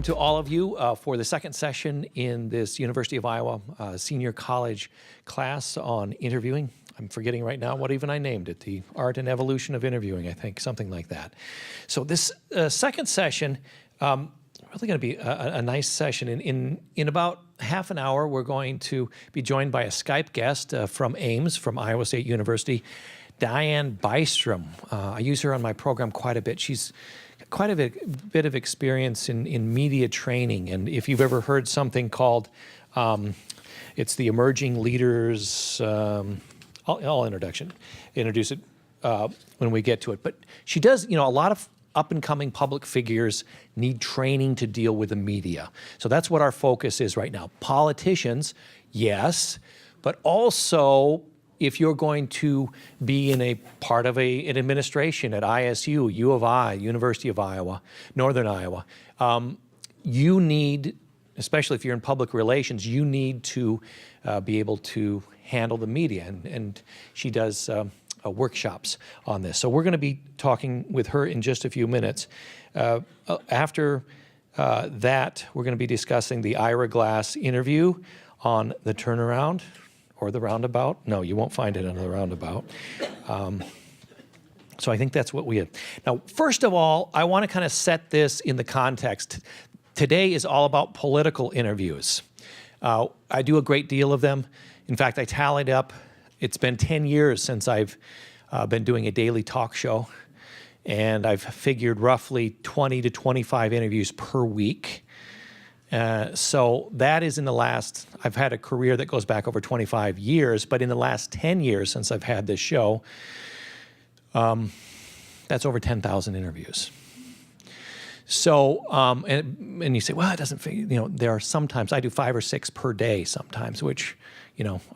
to all of you for the second session in this University of Iowa senior college class on interviewing. I'm forgetting right now what even I named it, the art and evolution of interviewing, I think, something like that. So this second session, really going to be a nice session. In about half an hour, we're going to be joined by a Skype guest from Ames, from Iowa State University, Diane Bystrom. I use her on my program quite a bit. She's quite a bit of experience in media training, and if you've ever heard something called, it's the Emerging Leaders, I'll introduce it when we get to it. But she does, a lot of up-and-coming public figures need training to deal with the media. So that's what our focus is right now. Politicians, yes, but also if you're going to be in a part of an administration at ISU, U of I, University of Iowa, Northern Iowa, you need, especially if you're in public relations, you need to be able to handle the media, and she does workshops on this. So we're going to be talking with her in just a few minutes. After that, we're going to be discussing the Ira Glass interview on the turnaround, or the roundabout. No, you won't find it on the roundabout. So I think that's what we have. Now, first of all, I want to kind of set this in the context. Today is all about political interviews. I do a great deal of them. In fact, I tallied up, it's been 10 years since I've been doing a daily talk show, and I've figured roughly 20 to 25 interviews per week. So that is in the last, I've had a career that goes back over 25 years, but in the last 10 years since I've had this show, that's over 10,000 interviews. So, and you say, well, it doesn't, there are sometimes, I do 5 or 6 per day sometimes, which,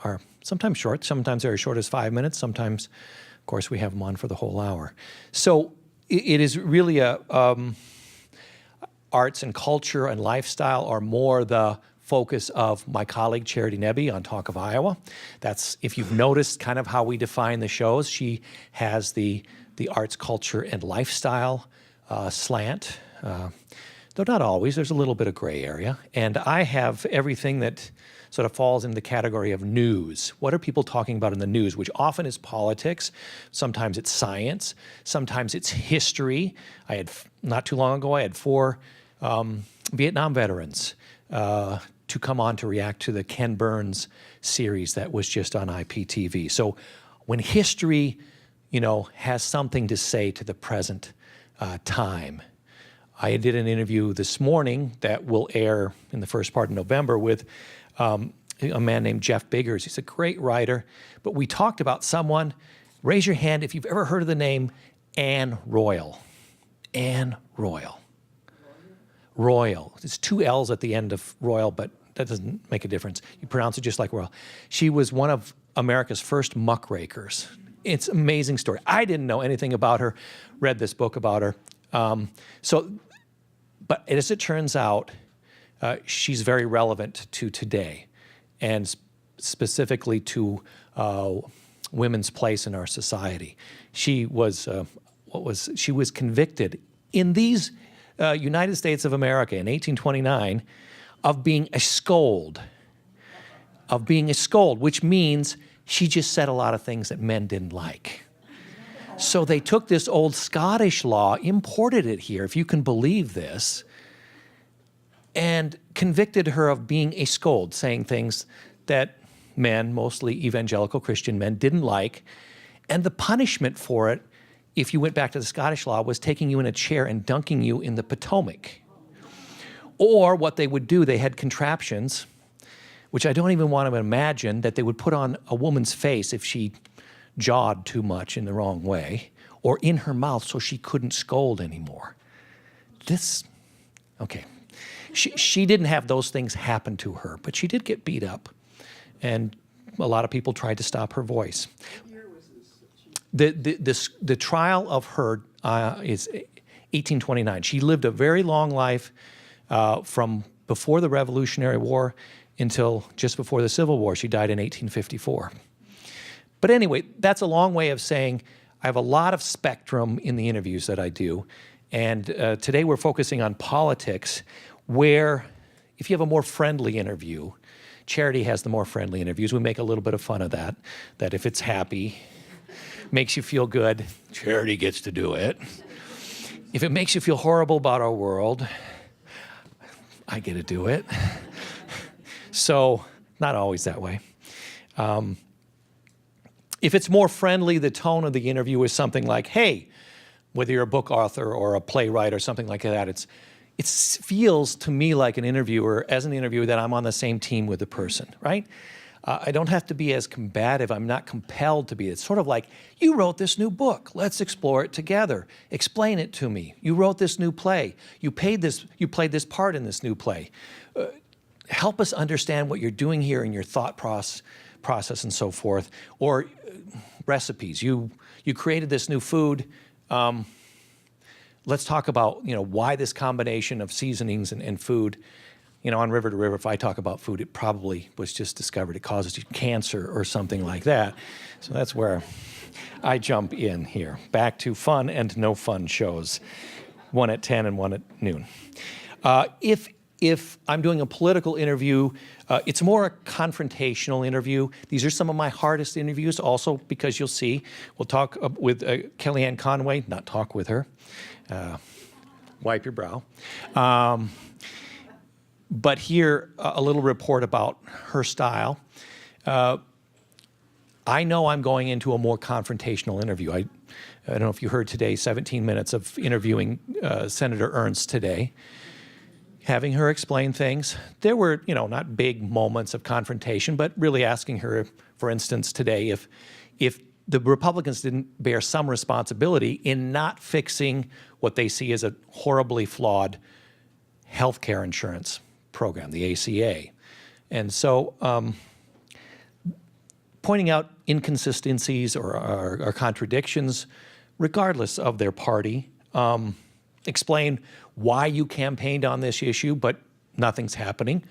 are sometimes short, sometimes they're as short as 5 minutes, sometimes, of course, we have them on for the whole hour. So it is really arts and culture and lifestyle are more the focus of my colleague Charity Nebbe on Talk of Iowa. That's, if you've noticed kind of how we define the shows, she has the arts, culture, and lifestyle slant, though not always, there's a little bit of gray area. And I have everything that sort of falls in the category of news. What are people talking about in the news, which often is politics, sometimes it's science, sometimes it's history. Not too long ago, I had 4 Vietnam veterans to come on to react to the Ken Burns series that was just on IPTV. So when history, has something to say to the present time. I did an interview this morning that will air in the first part of November with a man named Jeff Biggers. He's a great writer, but we talked about someone, raise your hand if you've ever heard of the name Anne Royal. Anne Royal. Royal. It's 2 L's at the end of Royal, but that doesn't make a difference. You pronounce it just like Royal. She was one of America's first muckrakers. It's an amazing story. I didn't know anything about her, read this book about her. But as it turns out, she's very relevant to today, and specifically to women's place in our society. She was convicted in these United States of America in 1829 of being a scold, which means she just said a lot of things that men didn't like. So they took this old Scottish law, imported it here, if you can believe this, and convicted her of being a scold, saying things that men, mostly evangelical Christian men, didn't like. And the punishment for it, if you went back to the Scottish law, was taking you in a chair and dunking you in the Potomac. Or what they would do, they had contraptions, which I don't even want to imagine, that they would put on a woman's face if she jawed too much in the wrong way, or in her mouth so she couldn't scold anymore. Okay. She didn't have those things happen to her, but she did get beat up, and a lot of people tried to stop her voice. What year was this? The trial of her is 1829. She lived a very long life from before the Revolutionary War until just before the Civil War. She died in 1854. But anyway, that's a long way of saying I have a lot of spectrum in the interviews that I do. And today we're focusing on politics. where if you have a more friendly interview, Charity has the more friendly interviews. We make a little bit of fun of that if it's happy, makes you feel good, Charity gets to do it. If it makes you feel horrible about our world, I get to do it. So, not always that way. If it's more friendly, the tone of the interview is something like, hey, whether you're a book author or a playwright or something like that, it feels to me like an interviewer, as an interviewer, that I'm on the same team with the person, right? I don't have to be as combative. I'm not compelled to be. It's sort of like, you wrote this new book. Let's explore it together. Explain it to me. You wrote this new play. You played this part in this new play. Help us understand what you're doing here in your thought process and so forth. Or recipes. You created this new food. Let's talk about why this combination of seasonings and food. On River to River, if I talk about food, it probably was just discovered it causes you cancer or something like that. So that's where I jump in here. Back to fun and no fun shows, one at 10 and one at noon. If I'm doing a political interview, it's more a confrontational interview. These are some of my hardest interviews also because you'll see, we'll talk with Kellyanne Conway, not talk with her, wipe your brow. But here, a little report about her style. I know I'm going into a more confrontational interview. I don't know if you heard today, 17 minutes of interviewing Senator Ernst today, having her explain things. There were, not big moments of confrontation, but really asking her, for instance, today, if the Republicans didn't bear some responsibility in not fixing what they see as a horribly flawed health care insurance program, the ACA. And so pointing out inconsistencies or contradictions, regardless of their party, explain why you campaigned on this issue, but nothing's happening,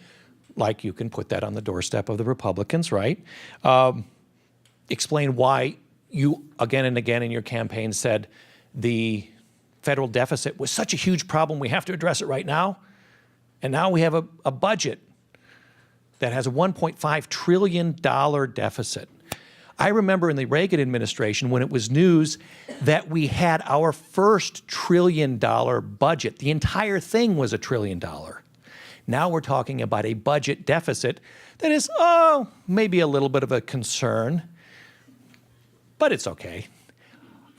like you can put that on the doorstep of the Republicans, right? Explain why you, again and again in your campaign, said the federal deficit was such a huge problem, we have to address it right now. And now we have a budget that has a $1.5 trillion deficit. I remember in the Reagan administration when it was news that we had our first $1 trillion budget. The entire thing was $1 trillion. Now we're talking about a budget deficit that is, maybe a little bit of a concern, but it's okay.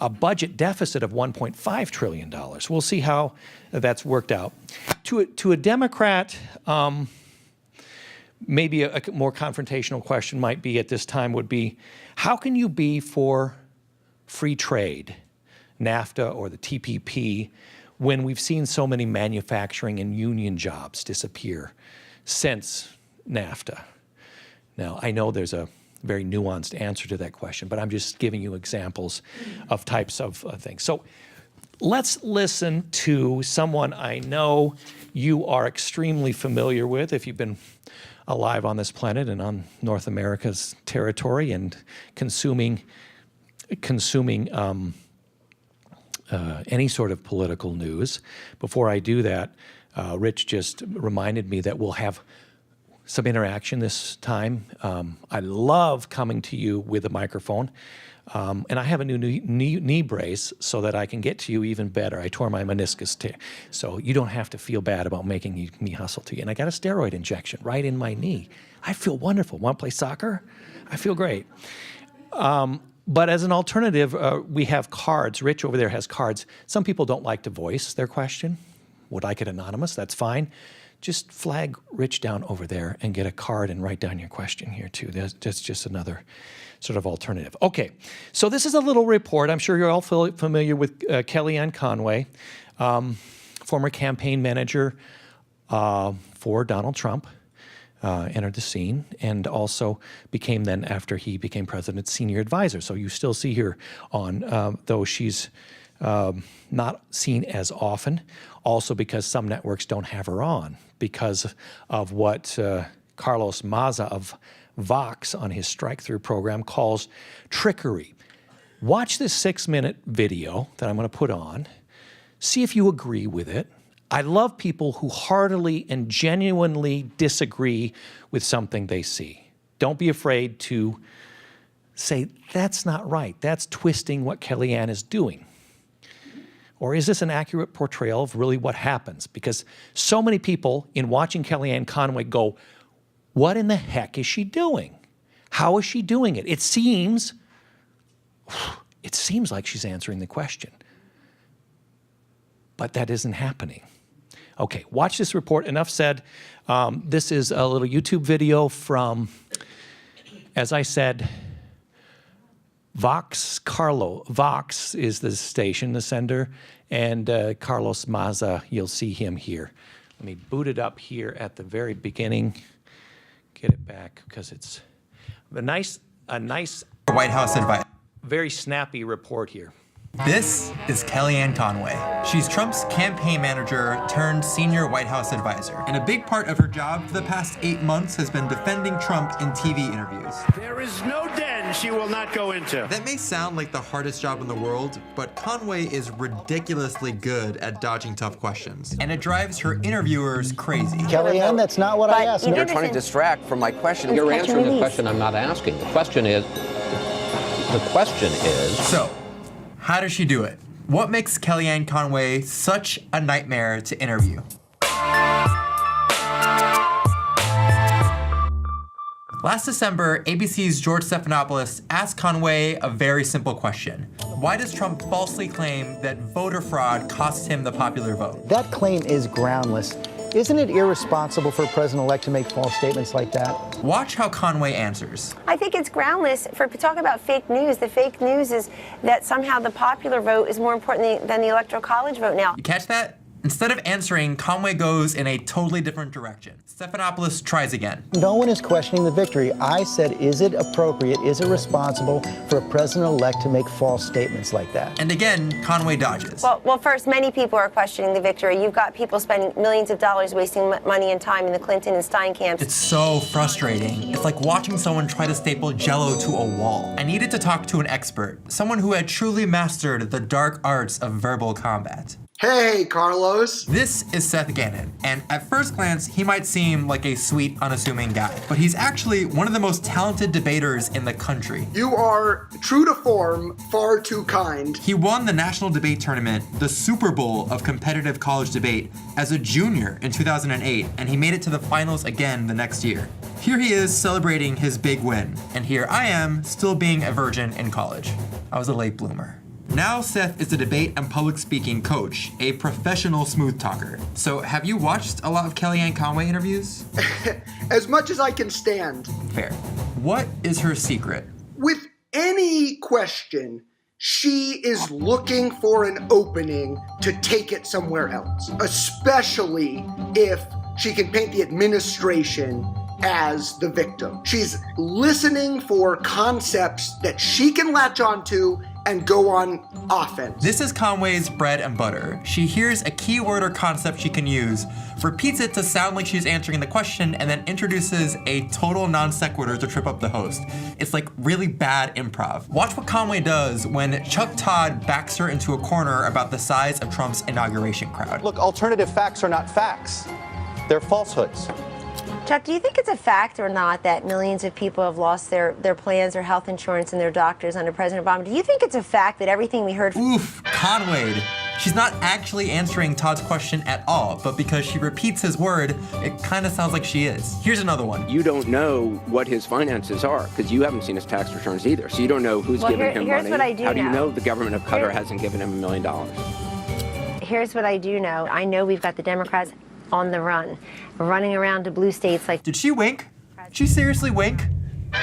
A budget deficit of $1.5 trillion. We'll see how that's worked out. To a Democrat, maybe a more confrontational question might be at this time would be, how can you be for free trade, NAFTA or the TPP, when we've seen so many manufacturing and union jobs disappear since NAFTA? Now, I know there's a very nuanced answer to that question, but I'm just giving you examples of types of things. So let's listen to someone I know you are extremely familiar with if you've been alive on this planet and on North America's territory and consuming any sort of political news. Before I do that, Rich just reminded me that we'll have some interaction this time. I love coming to you with a microphone. And I have a new knee brace so that I can get to you even better. I tore my meniscus, so you don't have to feel bad about making me hustle to you. And I got a steroid injection right in my knee. I feel wonderful. Want to play soccer? I feel great. But as an alternative, we have cards. Rich over there has cards. Some people don't like to voice their question, would like it anonymous. That's fine. Just flag Rich down over there and get a card and write down your question here too. That's just another sort of alternative. Okay, so this is a little report. I'm sure you're all familiar with Kellyanne Conway, former campaign manager for Donald Trump, entered the scene, and also became then, after he became president, senior advisor. So you still see her on, though she's not seen as often, also because some networks don't have her on because of what Carlos Maza of Vox on his strike-through program calls trickery. Watch this 6-minute video that I'm going to put on. See if you agree with it. I love people who heartily and genuinely disagree with something they see. Don't be afraid to say, that's not right. That's twisting what Kellyanne is doing. Or is this an accurate portrayal of really what happens? Because so many people in watching Kellyanne Conway go, what in the heck is she doing? How is she doing it? It seems like she's answering the question. But that isn't happening. Okay, watch this report. Enough said. This is a little YouTube video from, as I said, Vox is the station, the sender, and Carlos Maza, you'll see him here. Let me boot it up here at the very beginning. Get it back, because it's a nice White House advice. very snappy report here. This is Kellyanne Conway. She's Trump's campaign manager turned senior White House advisor. And a big part of her job for the past 8 months has been defending Trump in TV interviews. There is no den she will not go into. That may sound like the hardest job in the world, but Conway is ridiculously good at dodging tough questions. And it drives her interviewers crazy. Kellyanne, that's not what I asked. You're trying to distract from my question. You're answering the question I'm not asking. The question is. So, how does she do it? What makes Kellyanne Conway such a nightmare to interview? Last December, ABC's George Stephanopoulos asked Conway a very simple question. Why does Trump falsely claim that voter fraud cost him the popular vote? That claim is groundless. Isn't it irresponsible for a president-elect to make false statements like that? Watch how Conway answers. I think it's groundless for talk about fake news. The fake news is that somehow the popular vote is more important than the Electoral College vote now. You catch that? Instead of answering, Conway goes in a totally different direction. Stephanopoulos tries again. No one is questioning the victory. I said, is it appropriate, is it responsible for a president-elect to make false statements like that? And again, Conway dodges. Well, first, many people are questioning the victory. You've got people spending millions of dollars wasting money and time in the Clinton and Stein camps. It's so frustrating. It's like watching someone try to staple Jell-O to a wall. I needed to talk to an expert, someone who had truly mastered the dark arts of verbal combat. Hey, Carlos. This is Seth Gannon, and at first glance, he might seem like a sweet, unassuming guy, but he's actually one of the most talented debaters in the country. You are, true to form, far too kind. He won the national debate tournament, the Super Bowl of competitive college debate, as a junior in 2008, and he made it to the finals again the next year. Here he is celebrating his big win, and here I am, still being a virgin in college. I was a late bloomer. Now Seth is a debate and public speaking coach, a professional smooth talker. So have you watched a lot of Kellyanne Conway interviews? As much as I can stand. Fair. What is her secret? With any question, she is looking for an opening to take it somewhere else, especially if she can paint the administration as the victim. She's listening for concepts that she can latch onto and go on offense. This is Conway's bread and butter. She hears a keyword or concept she can use, repeats it to sound like she's answering the question, and then introduces a total non sequitur to trip up the host. It's like really bad improv. Watch what Conway does when Chuck Todd backs her into a corner about the size of Trump's inauguration crowd. Look, alternative facts are not facts. They're falsehoods. Chuck, do you think it's a fact or not that millions of people have lost their plans, their health insurance, and their doctors under President Obama? Do you think it's a fact that everything we heard... Oof, Conway. She's not actually answering Todd's question at all, but because she repeats his word, it kind of sounds like she is. Here's another one. You don't know what his finances are because you haven't seen his tax returns either. So you don't know who's giving him here's money. What I do How do you know? know the government of Qatar hasn't given him $1 million? Here's what I do know. I know we've got the Democrats on the run, running around to blue states like... Did she wink? Did she seriously wink?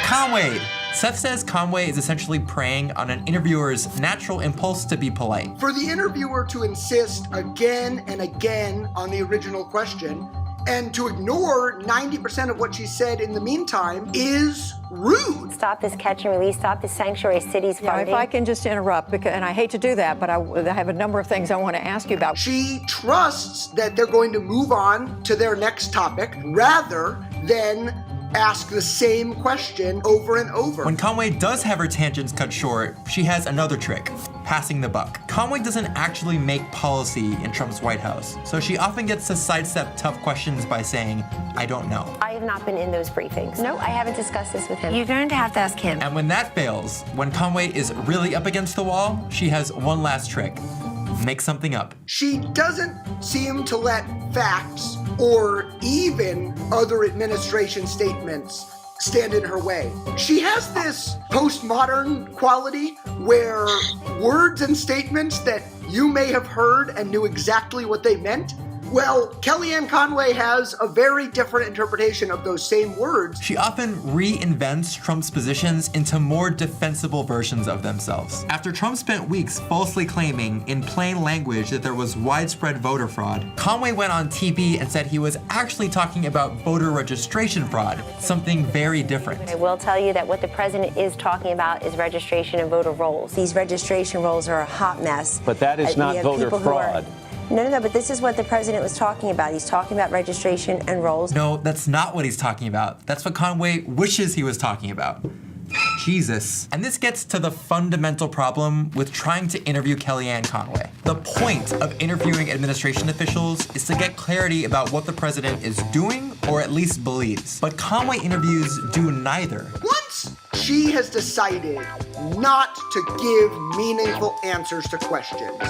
Conway. Seth says Conway is essentially preying on an interviewer's natural impulse to be polite. For the interviewer to insist again and again on the original question and to ignore 90% of what she said in the meantime is rude. Stop this catch and release, stop this sanctuary cities funding. If I can just interrupt, because, and I hate to do that, but I have a number of things I want to ask you about. She trusts that they're going to move on to their next topic rather than ask the same question over and over. When Conway does have her tangents cut short, she has another trick. passing the buck. Conway doesn't actually make policy in Trump's White House, so she often gets to sidestep tough questions by saying, I don't know. I have not been in those briefings. No, I haven't discussed this with him. You're going to have to ask him. And when that fails, when Conway is really up against the wall, she has one last trick. Make something up. She doesn't seem to let facts or even other administration statements stand in her way. She has this postmodern quality where words and statements that you may have heard and knew exactly what they meant, well, Kellyanne Conway has a very different interpretation of those same words. She often reinvents Trump's positions into more defensible versions of themselves. After Trump spent weeks falsely claiming in plain language that there was widespread voter fraud, Conway went on TV and said he was actually talking about voter registration fraud, something very different. I will tell you that what the president is talking about is registration and voter rolls. These registration rolls are a hot mess. But that is not voter fraud. No, but this is what the president was talking about. He's talking about registration and rolls. No, that's not what he's talking about. That's what Conway wishes he was talking about. Jesus. And this gets to the fundamental problem with trying to interview Kellyanne Conway. The point of interviewing administration officials is to get clarity about what the president is doing, or at least believes. But Conway interviews do neither. Once she has decided not to give meaningful answers to questions,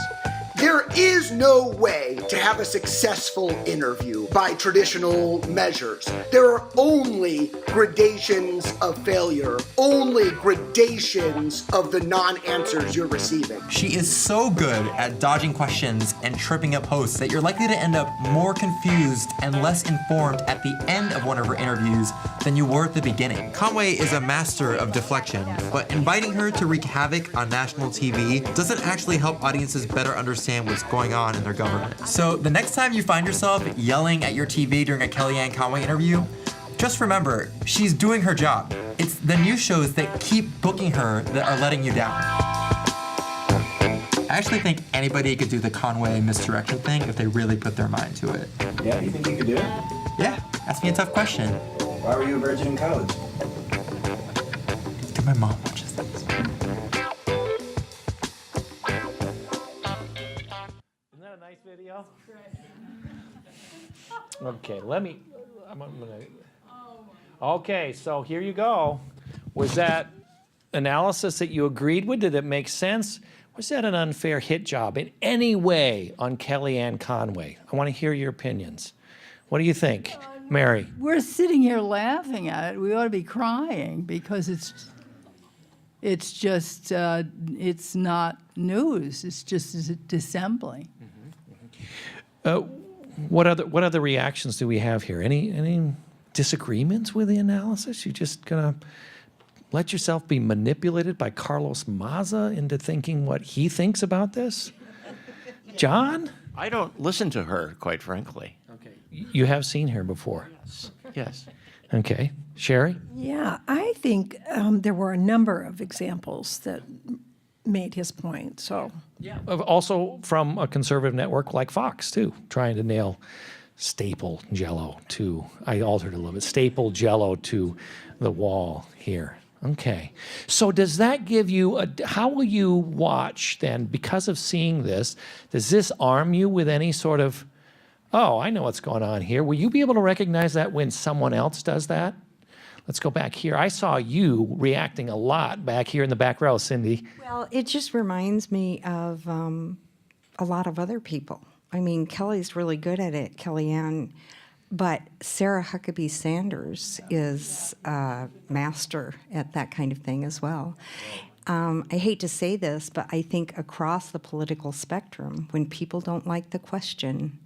there is no way to have a successful interview by traditional measures. There are only gradations of failure, only gradations of the non-answers you're receiving. She is so good at dodging questions and tripping up hosts that you're likely to end up more confused and less informed at the end of one of her interviews than you were at the beginning. Conway is a master of deflection, but inviting her to wreak havoc on national TV doesn't actually help audiences better understand what's going on in their government. So the next time you find yourself yelling at your TV during a Kellyanne Conway interview, just remember, she's doing her job. It's the news shows that keep booking her that are letting you down. I actually think anybody could do the Conway misdirection thing if they really put their mind to it. Yeah, you think you could do it? Yeah, ask me a tough question. Why were you a virgin in college? Because my mom watches this. Video? Okay, okay, so here you go. Was that analysis that you agreed with? Did it make sense? Was that an unfair hit job in any way on Kellyanne Conway? I want to hear your opinions. What do you think, Mary? We're sitting here laughing at it. We ought to be crying because it's just, it's not news. It's just dissembling. What other reactions do we have here? Any disagreements with the analysis? You just gonna let yourself be manipulated by Carlos Maza into thinking what he thinks about this? John? I don't listen to her, quite frankly. Okay. You have seen her before? Yes. Okay. Sherry? Yeah, I think there were a number of examples that made his point, so. Yeah. Also from a conservative network like Fox, too, trying to nail staple Jell-O to, I altered a little bit, staple Jell-O to the wall here. Okay. So does that give you, how will you watch then, because of seeing this, does this arm you with any sort of, oh, I know what's going on here. Will you be able to recognize that when someone else does that? Let's go back here. I saw you reacting a lot back here in the back row, Cindy. Well, it just reminds me of a lot of other people. I mean, Kelly's really good at it, Kellyanne, but Sarah Huckabee Sanders is a master at that kind of thing as well. I hate to say this, but I think across the political spectrum, when people don't like the question,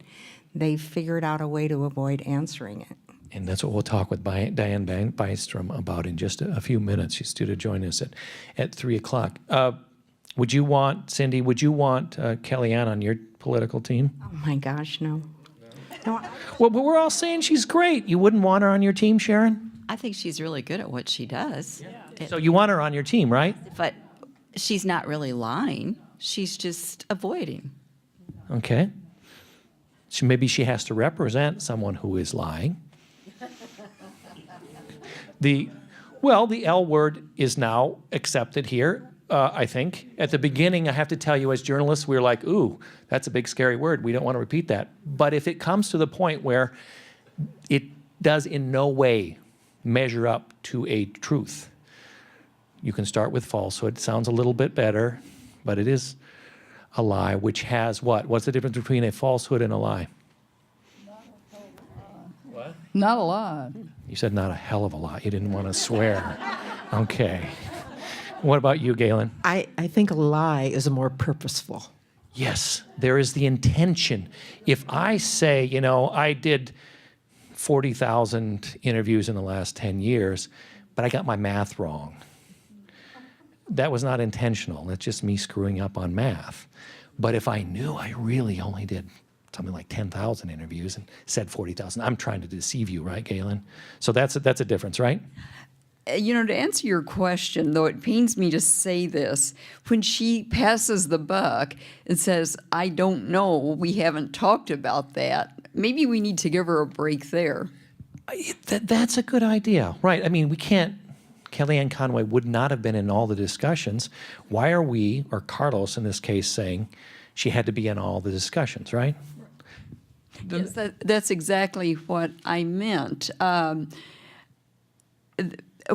they've figured out a way to avoid answering it. And that's what we'll talk with Diane Bystrom about in just a few minutes. She's due to join us at 3 o'clock. Would you want, Cindy, Kellyanne on your political team? Oh my gosh, no. No. Well, but we're all saying she's great. You wouldn't want her on your team, Sharon? I think she's really good at what she does. Yeah. So you want her on your team, right? But she's not really lying. She's just avoiding. Okay. So maybe she has to represent someone who is lying. The L word is now accepted here. I think. At the beginning, I have to tell you, as journalists, we're like, ooh, that's a big scary word. We don't want to repeat that. But if it comes to the point where it does in no way measure up to a truth, you can start with falsehood. Sounds a little bit better, but it is a lie, which has what? What's the difference between a falsehood and a lie? What? Not a lot. You said not a hell of a lot. You didn't want to swear. Okay. What about you, Galen? I think a lie is more purposeful. Yes, there is the intention. If I say, you know, I did 40,000 interviews in the last 10 years, but I got my math wrong. That was not intentional. That's just me screwing up on math. But if I knew I really only did something like 10,000 interviews and said 40,000, I'm trying to deceive you, right, Galen? So that's a difference, right? You know, to answer your question, though it pains me to say this, when she passes the buck and says, I don't know, we haven't talked about that, maybe we need to give her a break there. That's a good idea, right? I mean, we can't, Kellyanne Conway would not have been in all the discussions. Why are we, or Carlos in this case, saying she had to be in all the discussions, right? Yes, that's exactly what I meant.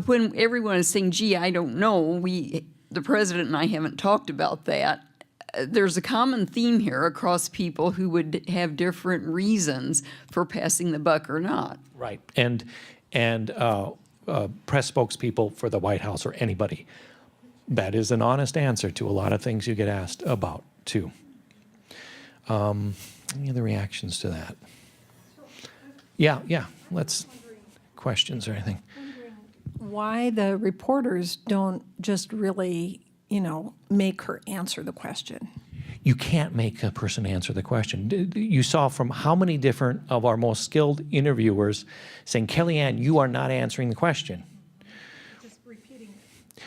When everyone is saying, gee, I don't know, the president and I haven't talked about that, there's a common theme here across people who would have different reasons for passing the buck or not. Right, and press spokespeople for the White House or anybody. That is an honest answer to a lot of things you get asked about, too. Any other reactions to that? Yeah, let's, questions or anything. Why the reporters don't just really, make her answer the question. You can't make a person answer the question. You saw from how many different of our most skilled interviewers saying, Kellyanne, you are not answering the question.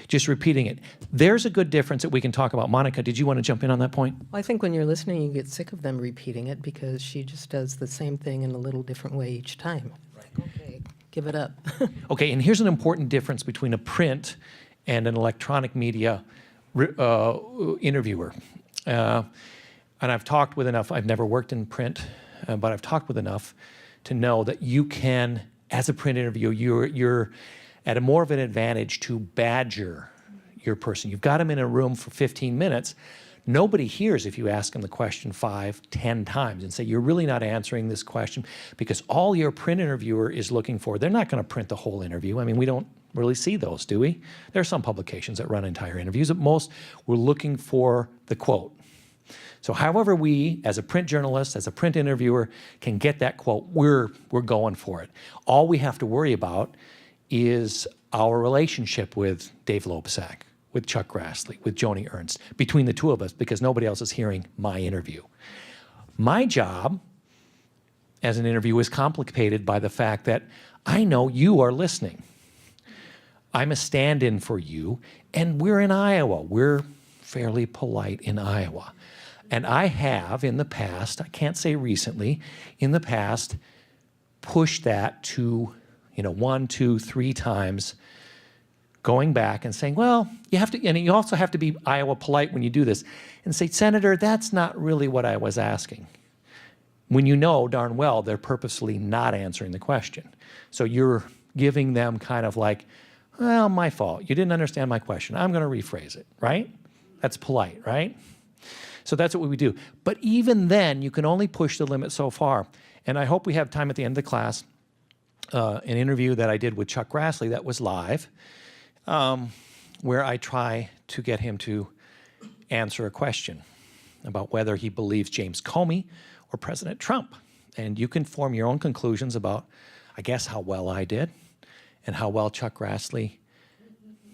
Just repeating it. There's a good difference that we can talk about. Monica, did you want to jump in on that point? Well, I think when you're listening, you get sick of them repeating it because she just does the same thing in a little different way each time. Like, okay, give it up. Okay, and here's an important difference between a print and an electronic media interviewer. And I've talked with enough, I've never worked in print, but I've talked with enough to know that you can, as a print interviewer, you're at a more of an advantage to badger your person. You've got them in a room for 15 minutes. Nobody hears if you ask them the question 5, 10 times and say, you're really not answering this question, because all your print interviewer is looking for, they're not going to print the whole interview. I mean, we don't really see those, do we? There are some publications that run entire interviews. At most, we're looking for the quote. So however we, as a print journalist, as a print interviewer, can get that quote, we're going for it. All we have to worry about is our relationship with Dave Loebsack, with Chuck Grassley, with Joni Ernst, between the two of us, because nobody else is hearing my interview. My job as an interviewer is complicated by the fact that I know you are listening. I'm a stand-in for you, and we're in Iowa. We're fairly polite in Iowa. And I have in the past, I can't say recently, in the past, pushed that to 1, 2, 3 times, going back and saying, well, you have to, and you also have to be Iowa polite when you do this, and say, Senator, that's not really what I was asking. When you know darn well they're purposely not answering the question. So you're giving them kind of like, well, my fault. You didn't understand my question. I'm going to rephrase it, right? That's polite, right? So that's what we do. But even then, you can only push the limit so far. And I hope we have time at the end of the class, an interview that I did with Chuck Grassley that was live, where I try to get him to answer a question about whether he believes James Comey or President Trump. And you can form your own conclusions about, I guess, how well I did and how well Chuck Grassley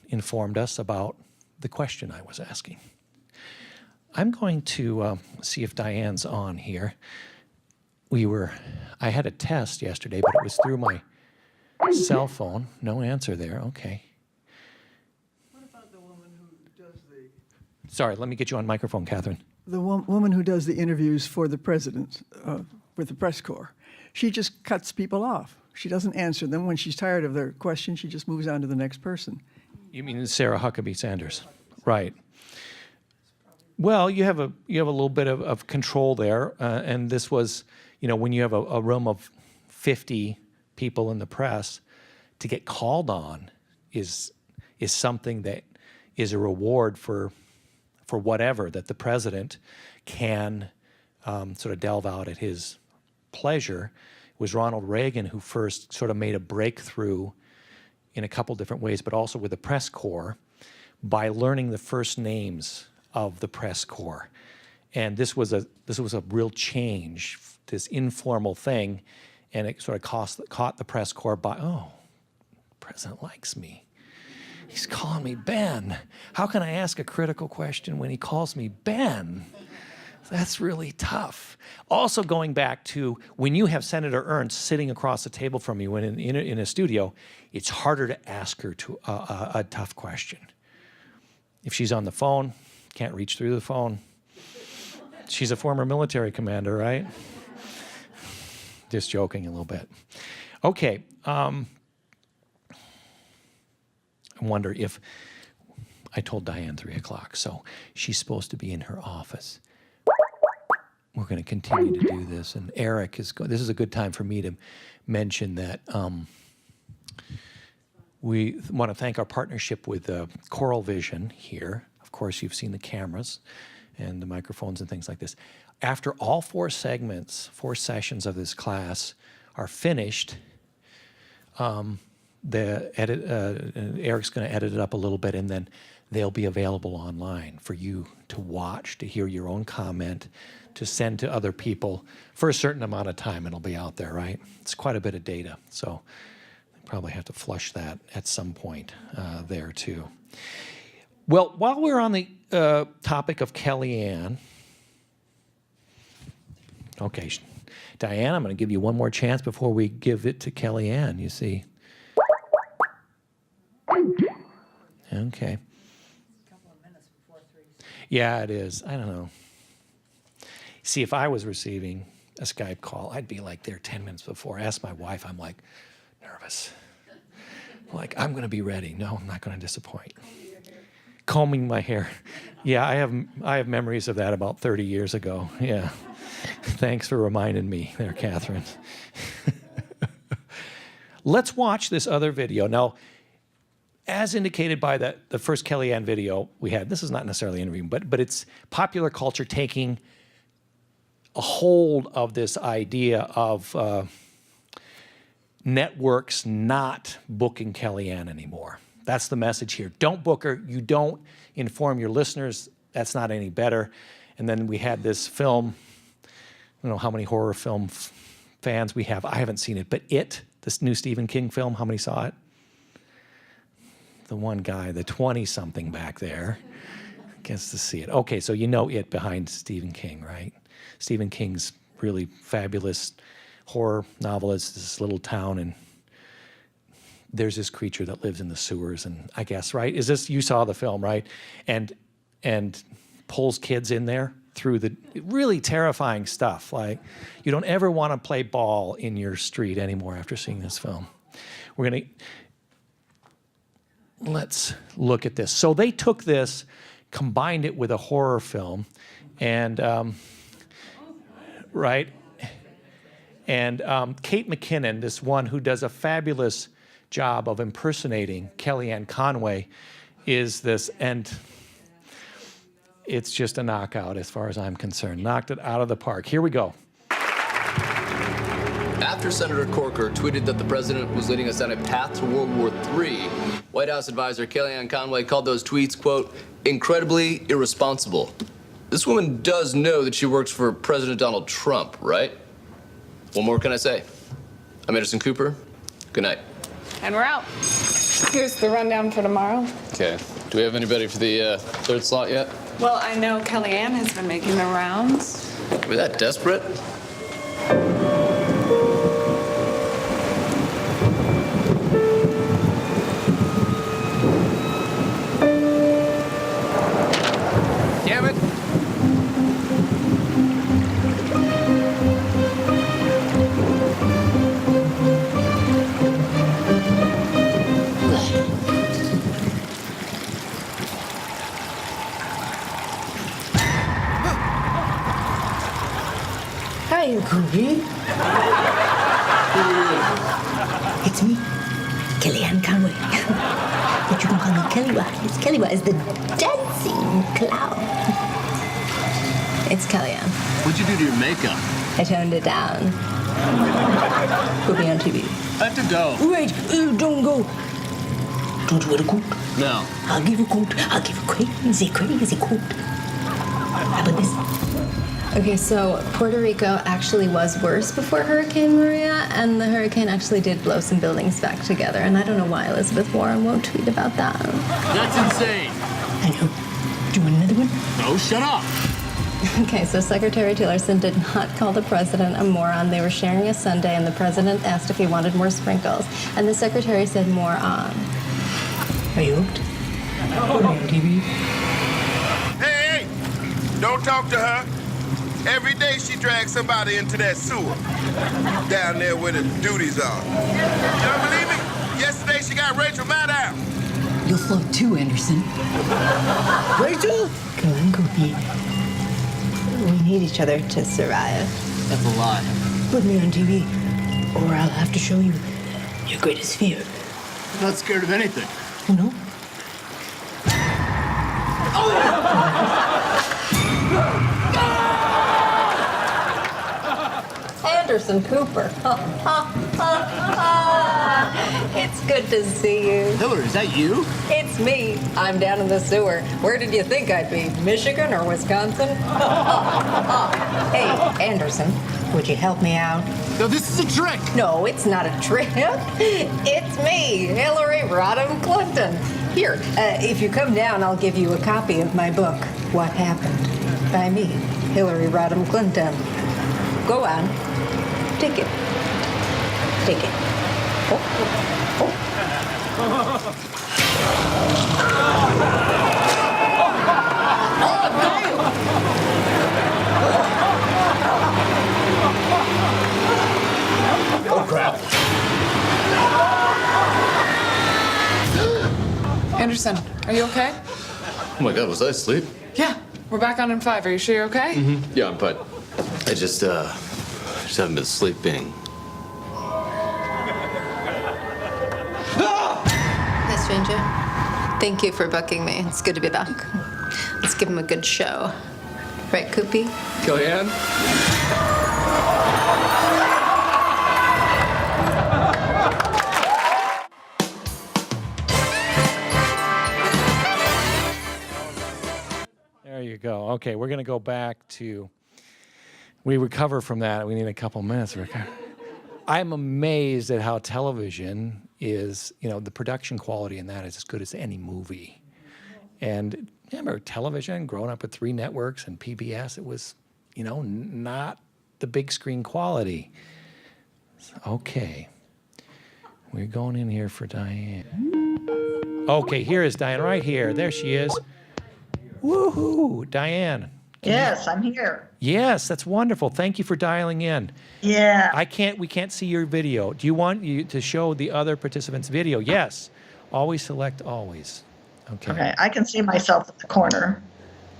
informed us about the question I was asking. I'm going to see if Diane's on here. I had a test yesterday, but it was through my cell phone. No answer there, okay. What about the woman who does the... Sorry, let me get you on microphone, Catherine. The woman who does the interviews for the president with the press corps. She just cuts people off. She doesn't answer them. When she's tired of their question, she just moves on to the next person. You mean Sarah Huckabee Sanders? Right. Well, you have a little bit of control there, and this was, when you have a room of 50 people in the press, to get called on is something that is a reward for whatever that the president can sort of delve out at his pleasure. It was Ronald Reagan who first sort of made a breakthrough in a couple different ways, but also with the press corps, by learning the first names of the press corps. And this was a real change, this informal thing, and it sort of caught the press corps by, oh, the president likes me. He's calling me Ben. How can I ask a critical question when he calls me Ben? That's really tough. Also, going back to when you have Senator Ernst sitting across the table from you in a studio, it's harder to ask her a tough question. If she's on the phone, can't reach through the phone. She's a former military commander, right? Just joking a little bit. Okay. I wonder if I told Diane 3 o'clock, so she's supposed to be in her office. We're going to continue to do this, and Eric is this is a good time for me to mention that we want to thank our partnership with Coral Vision here. Of course, you've seen the cameras and the microphones and things like this. After all 4 sessions of this class are finished, Eric's going to edit it up a little bit, and then they'll be available online for you to watch, to hear your own comment, to send to other people for a certain amount of time. It'll be out there, right? It's quite a bit of data, so I probably have to flush that at some point there too. Well, while we're on the topic of Kellyanne, okay, Diane, I'm going to give you one more chance before we give it to Kellyanne, you see. Okay. Yeah, it is. I don't know. See, if I was receiving a Skype call, I'd be like there 10 minutes before. Ask my wife, I'm like nervous. Like, I'm going to be ready. No, I'm not going to disappoint. Combing my hair. Yeah, I have memories of that about 30 years ago. Yeah. Thanks for reminding me there, Catherine. Let's watch this other video. Now, as indicated by the first Kellyanne video we had, this is not necessarily an interview, but it's popular culture taking a hold of this idea of networks not booking Kellyanne anymore. That's the message here. Don't book her. You don't inform your listeners. That's not any better. And then we had this film. I don't know how many horror film fans we have. I haven't seen it, but It, this new Stephen King film, how many saw it? The one guy, the 20-something back there, gets to see it. Okay, so you know It behind Stephen King, right? Stephen King's really fabulous horror novelist, this little town, and there's this creature that lives in the sewers, and I guess, right? Is this, you saw the film, right? And pulls kids in there through the really terrifying stuff. Like, you don't ever want to play ball in your street anymore after seeing this film. Let's look at this. So they took this, combined it with a horror film, and right? And Kate McKinnon, this one who does a fabulous job of impersonating Kellyanne Conway, is this, and it's just a knockout as far as I'm concerned. Knocked it out of the park. Here we go. After Senator Corker tweeted that the president was leading us down a path to World War III, White House advisor Kellyanne Conway called those tweets, quote, incredibly irresponsible. This woman does know that she works for President Donald Trump, right? What more can I say? I'm Anderson Cooper. Good night. And we're out. Here's the rundown for tomorrow. Okay. Do we have anybody for the third slot yet? Well, I know Kellyanne has been making the rounds. Are we that desperate? Damn it. Kobe. It's me, Kellyanne Conway. But you can call me Kellywa. It's Kellywa is the dancing clown. It's Kellyanne. What'd you do to your makeup? I toned it down. We'll be on TV. I have to go. Wait, don't go. Don't you want a coat? No. I'll give you a coat. I'll give you a crazy coat. How about this? Okay, so Puerto Rico actually was worse before Hurricane Maria, and the hurricane actually did blow some buildings back together. And I don't know why Elizabeth Warren won't tweet about that. That's insane. I know. Do you want another one? No, shut up. Okay, so Secretary Tillerson did not call the president a moron. They were sharing a sundae, and the president asked if he wanted more sprinkles. And the secretary said moron. Are you hooked? Put me on TV. Hey, don't talk to her. Every day she drags somebody into that sewer. Down there where the duties are. You don't believe me? Yesterday she got Rachel Maddow. You'll float too, Anderson. Rachel? Come on, Kobe. We need each other to survive. That's a lie. Put me on TV, or I'll have to show you your greatest fear. I'm not scared of anything. Oh, no? Anderson Cooper. It's good to see you. Hillary, is that you? It's me. I'm down in the sewer. Where did you think I'd be? Michigan or Wisconsin? Hey, Anderson, would you help me out? No, this is a trick. No, it's not a trick. It's me, Hillary Rodham Clinton. Here, if you come down, I'll give you a copy of my book, What Happened, by me, Hillary Rodham Clinton. Go on. Take it. Take it. Oh. Oh, crap. Anderson, are you okay? Oh my God, was I asleep? Yeah, we're back on in 5. Are you sure you're okay? Mm-hmm. Yeah, but I just haven't been sleeping. Hi, stranger. Thank you for booking me. It's good to be back. Let's give him a good show. Right, Koopy? Kellyanne? There you go. Okay, we're going to go back to, we recover from that. We need a couple minutes to recover. I'm amazed at how television is, the production quality in that is as good as any movie. And remember, television, growing up with 3 networks and PBS, it was, not the big screen quality. Okay. We're going in here for Diane. Okay, here is Diane, right here. There she is. Woohoo, Diane. Yes, I'm here. Yes, that's wonderful. Thank you for dialing in. Yeah. We can't see your video. Do you want you to show the other participants' video? Yes. Always select always. Okay. I can see myself in the corner.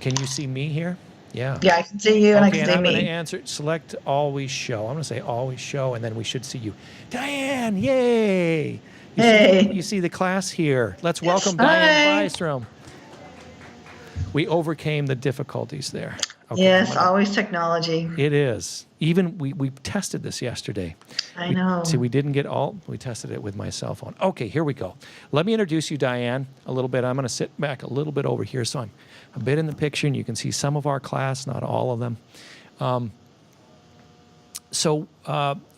Can you see me here? Yeah. Yeah, I can see you and I can see I'm me. going to answer, select always show. I'm going to say always show, and then we should see you. Diane, yay. You see the class here. Let's welcome Diane Bystrom. We overcame the difficulties there. Okay, yes, always technology. It is. Even we tested this yesterday. I know. See, we didn't get we tested it with my cell phone. Okay, here we go. Let me introduce you, Diane, a little bit. I'm going to sit back a little bit over here so I'm a bit in the picture, and you can see some of our class, not all of them.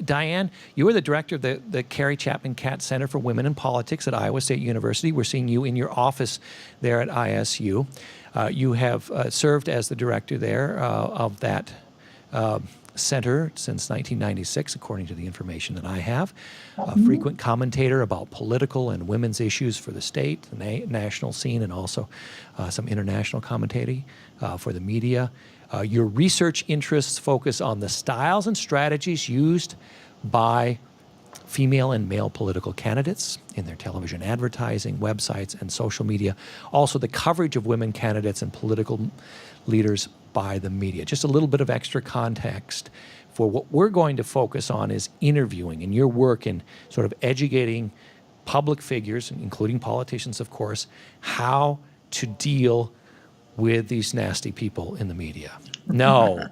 Diane, you are the director of the Carrie Chapman Katz Center for Women in Politics at Iowa State University. We're seeing you in your office there at ISU. You have served as the director there of that center since 1996, according to the information that I have. A frequent commentator about political and women's issues for the state, the national scene, and also some international commentating for the media. Your research interests focus on the styles and strategies used by female and male political candidates in their television advertising, websites, and social media. Also, the coverage of women candidates and political leaders by the media. Just a little bit of extra context for what we're going to focus on is interviewing and your work in sort of educating public figures, including politicians, of course, how to deal with these nasty people in the media. No,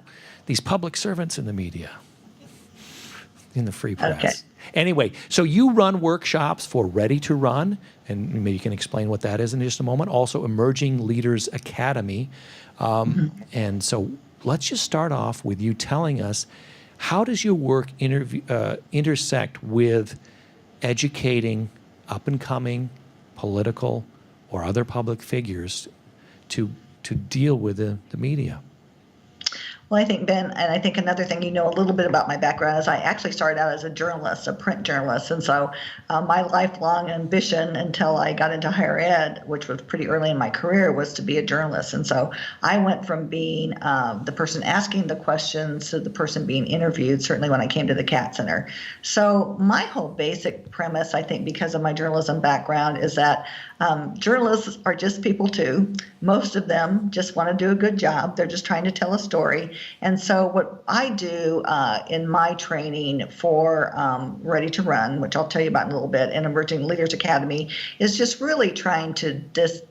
these public servants in the media, in the free press. Okay. Anyway, so you run workshops for Ready to Run, and maybe you can explain what that is in just a moment. Also, Emerging Leaders Academy. And so let's just start off with you telling us, how does your work intersect with educating up-and-coming political or other public figures to deal with the media? Well, I think, Ben, and I think another thing, you know a little bit about my background is I actually started out as a journalist, a print journalist. And so my lifelong ambition until I got into higher ed, which was pretty early in my career, was to be a journalist. And so I went from being the person asking the questions to the person being interviewed, certainly when I came to the Cat Center. So my whole basic premise, I think, because of my journalism background, is that journalists are just people too. Most of them just want to do a good job. They're just trying to tell a story. And so what I do in my training for Ready to Run, which I'll tell you about in a little bit, and Emerging Leaders Academy, is just really trying to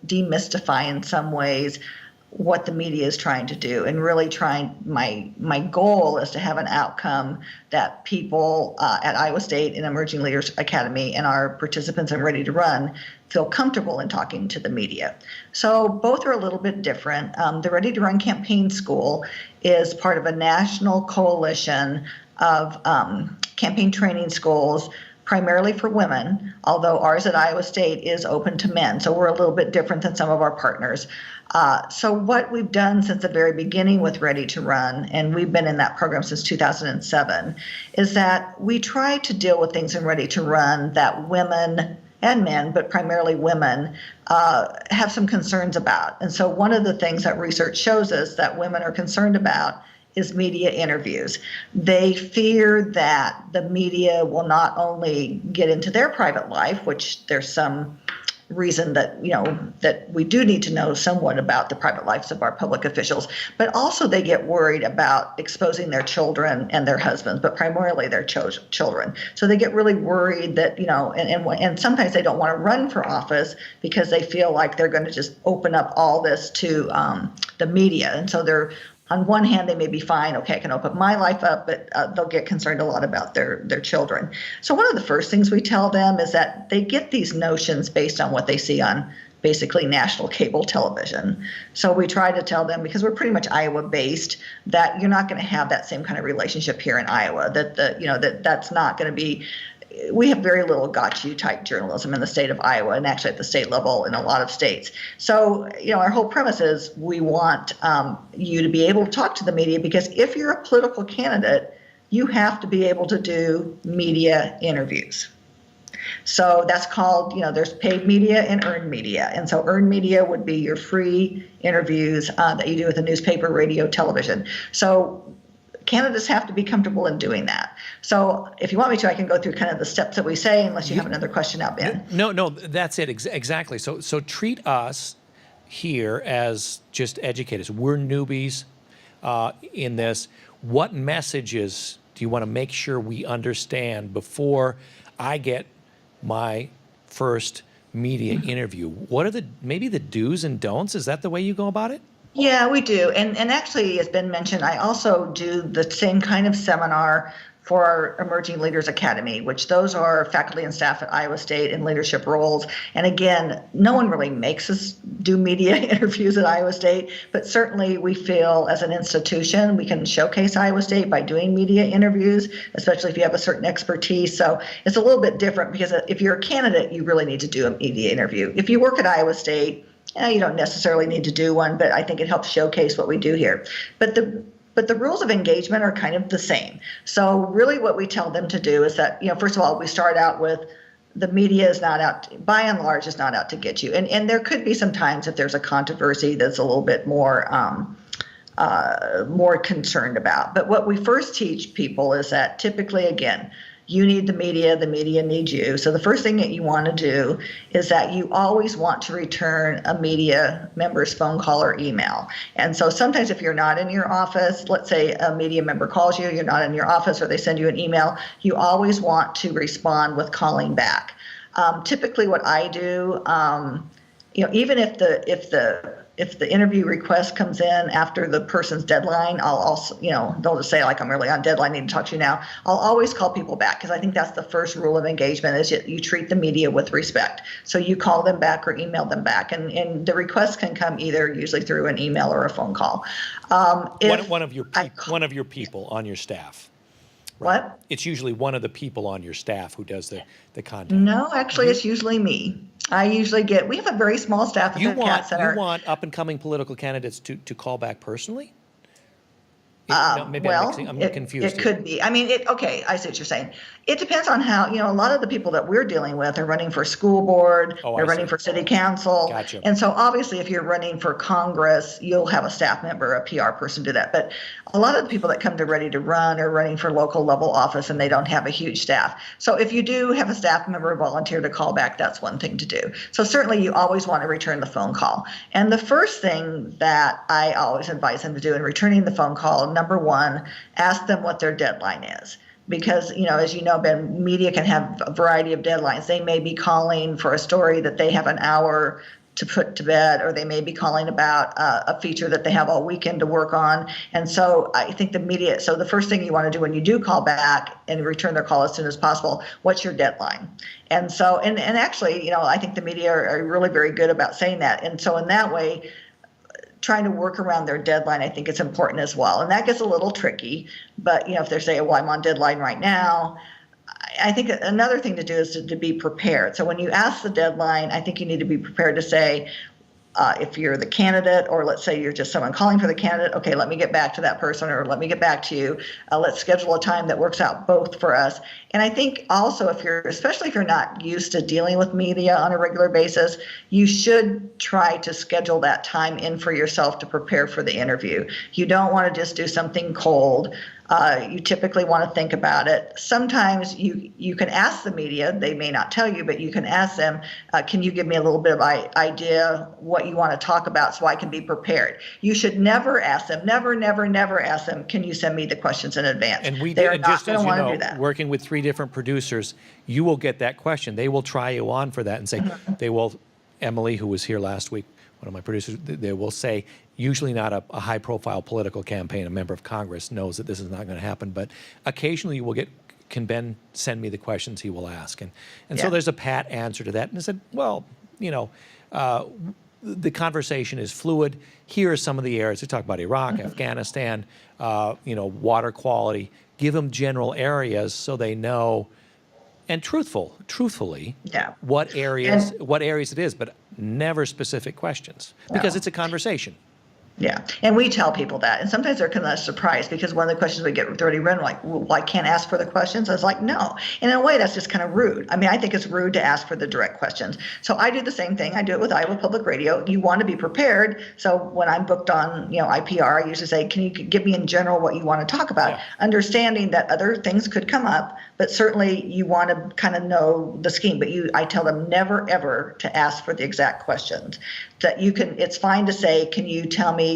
demystify in some ways what the media is trying to do, and really trying, my goal is to have an outcome that people at Iowa State and Emerging Leaders Academy and our participants in Ready to Run feel comfortable in talking to the media. So both are a little bit different. The Ready to Run Campaign School is part of a national coalition of campaign training schools, primarily for women, although ours at Iowa State is open to men. So we're a little bit different than some of our partners. So what we've done since the very beginning with Ready to Run, and we've been in that program since 2007, is that we try to deal with things in Ready to Run that women and men, but primarily women, have some concerns about. And so one of the things that research shows us that women are concerned about is media interviews. They fear that the media will not only get into their private life, which there's some reason that, you know, that we do need to know somewhat about the private lives of our public officials, but also they get worried about exposing their children and their husbands, but primarily their children. So they get really worried that, you know, and sometimes they don't want to run for office because they feel like they're going to just open up all this to the media. And so they're, on one hand, they may be fine, okay, I can open my life up, but they'll get concerned a lot about their children. So one of the first things we tell them is that they get these notions based on what they see on basically national cable television. So we try to tell them, because we're pretty much Iowa-based, that you're not going to have that same kind of relationship here in Iowa, that's not going to be. We have very little got you type journalism in the state of Iowa, and actually at the state level in a lot of states. So, you know, our whole premise is we want you to be able to talk to the media, because if you're a political candidate, you have to be able to do media interviews. So that's called, you know, there's paid media and earned media. And so earned media would be your free interviews that you do with the newspaper, radio, television. So candidates have to be comfortable in doing that. So if you want me to, I can go through kind of the steps that we say, unless you have another question out, Ben. No, that's it, exactly. So treat us here as just educators. We're newbies in this. What messages do you want to make sure we understand before I get my first media interview? What are maybe the do's and don'ts? Is that the way you go about it? Yeah, we do. And actually, as Ben mentioned, I also do the same kind of seminar for our Emerging Leaders Academy, which those are faculty and staff at Iowa State in leadership roles. And again, no one really makes us do media interviews at Iowa State, but certainly we feel as an institution, we can showcase Iowa State by doing media interviews, especially if you have a certain expertise. So it's a little bit different, because if you're a candidate, you really need to do a media interview. If you work at Iowa State, you don't necessarily need to do one, but I think it helps showcase what we do here. But the rules of engagement are kind of the same. So really what we tell them to do is that, you know, first of all, we start out with the media is not out, by and large, is not out to get you. And there could be some times if there's a controversy that's a little bit more concerned about. But what we first teach people is that typically, again, You need the media needs you. So the first thing that you want to do is that you always want to return a media member's phone call or email. And so sometimes if you're not in your office, let's say a media member calls you, you're not in your office, or they send you an email, you always want to respond with calling back. Typically what I do, even if the interview request comes in after the person's deadline, I'll also, they'll just say like, I'm really on deadline, I need to talk to you now. I'll always call people back, because I think that's the first rule of engagement, is you treat the media with respect. So you call them back or email them back, and the requests can come either usually through an email or a phone call. One of your people on your staff. Right? What? It's usually one of the people on your staff who does the contact. No, actually, it's usually me. I usually we have a very small staff at the CAT Center. You want up-and-coming political candidates to call back personally? Maybe I'm confused. It could be. I mean, okay, I see what you're saying. It depends on how, a lot of the people that we're dealing with are running for school board, they're running for city council. Gotcha. And so obviously if you're running for Congress, you'll have a staff member, a PR person do that. But a lot of the people that come to ready to run are running for local level office, and they don't have a huge staff. So if you do have a staff member volunteer to call back, that's one thing to do. So certainly you always want to return the phone call. And the first thing that I always advise them to do in returning the phone call, number one, ask them what their deadline is. Because, as you know, Ben, media can have a variety of deadlines. They may be calling for a story that they have an hour to put to bed, or they may be calling about a feature that they have all weekend to work on. And so I think so the first thing you want to do when you do call back and return their call as soon as possible, what's your deadline? And so, and actually, I think the media are really very good about saying that. And so in that way, trying to work around their deadline, I think it's important as well. And that gets a little tricky, but if they're saying, well, I'm on deadline right now, I think another thing to do is to be prepared. So when you ask the deadline, I think you need to be prepared to say, if you're the candidate, or let's say you're just someone calling for the candidate, okay, let me get back to that person, or let me get back to you. Let's schedule a time that works out both for us. And I think also especially if you're not used to dealing with media on a regular basis, you should try to schedule that time in for yourself to prepare for the interview. You don't want to just do something cold. You typically want to think about it. Sometimes you can ask the media, they may not tell you, but you can ask them, can you give me a little bit of idea what you want to talk about so I can be prepared? You should never ask them, never ask them, can you send me the questions in advance? And they are not just going as to you want to know, do that. working with 3 different producers, you will get that question. They will try you on for that and say, Emily, who was here last week, one of my producers, they will say, usually not a high-profile political campaign, a member of Congress knows that this is not going to happen, but occasionally you will get, can Ben send me the questions he will ask? And so there's a pat answer to that. And I said, well, the conversation is fluid. Here are some of the areas. We talk about Iraq, Afghanistan, water quality. Give them general areas so they know, and truthfully, what areas it is, but never specific questions, because it's a conversation. Yeah, and we tell people that, and sometimes they're kind of surprised, because one of the questions we get with Dirty Run, like, well, I can't ask for the questions. I was like, no. And in a way, that's just kind of rude. I mean, I think it's rude to ask for the direct questions. So I do the same thing. I do it with Iowa Public Radio. You want to be prepared. So when I'm booked on, IPR, I usually say, can you give me in general what you want to talk about? Understanding that other things could come up, but certainly you want to kind of know the scheme. But I tell them never, ever to ask for the exact questions. That it's fine to say, can you tell me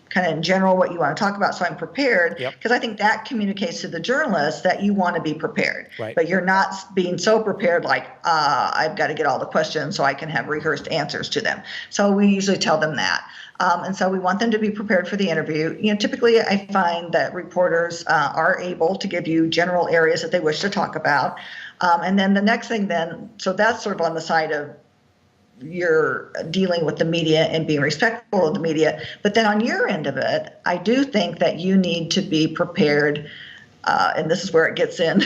kind of in general what you want to talk about so I'm prepared? Because I think that communicates to the journalist that you want to be prepared. Right. But you're not being so prepared like, I've got to get all the questions so I can have rehearsed answers to them. So we usually tell them that. And so we want them to be prepared for the interview. Typically I find that reporters are able to give you general areas that they wish to talk about. And then the next thing so that's sort of on the side of you're dealing with the media and being respectful of the media. But then on your end of it, I do think that you need to be prepared, and this is where it gets in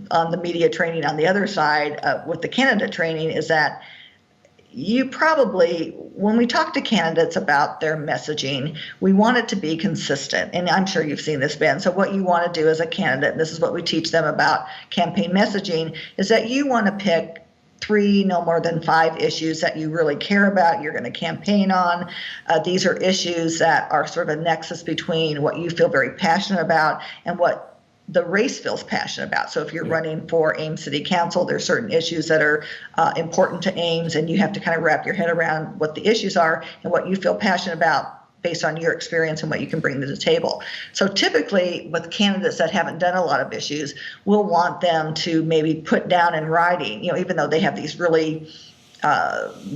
on the media training on the other side with the candidate training, is that you probably, when we talk to candidates about their messaging, we want it to be consistent. And I'm sure you've seen this, Ben. So what you want to do as a candidate, and this is what we teach them about campaign messaging, is that you want to pick 3, no more than 5 issues that you really care about, you're going to campaign on. These are issues that are sort of a nexus between what you feel very passionate about and what the race feels passionate about. So if you're running for Ames City Council, there's certain issues that are important to Ames, and you have to kind of wrap your head around what the issues are and what you feel passionate about based on your experience and what you can bring to the table. So typically with candidates that haven't done a lot of issues, we'll want them to maybe put down in writing, even though they have these really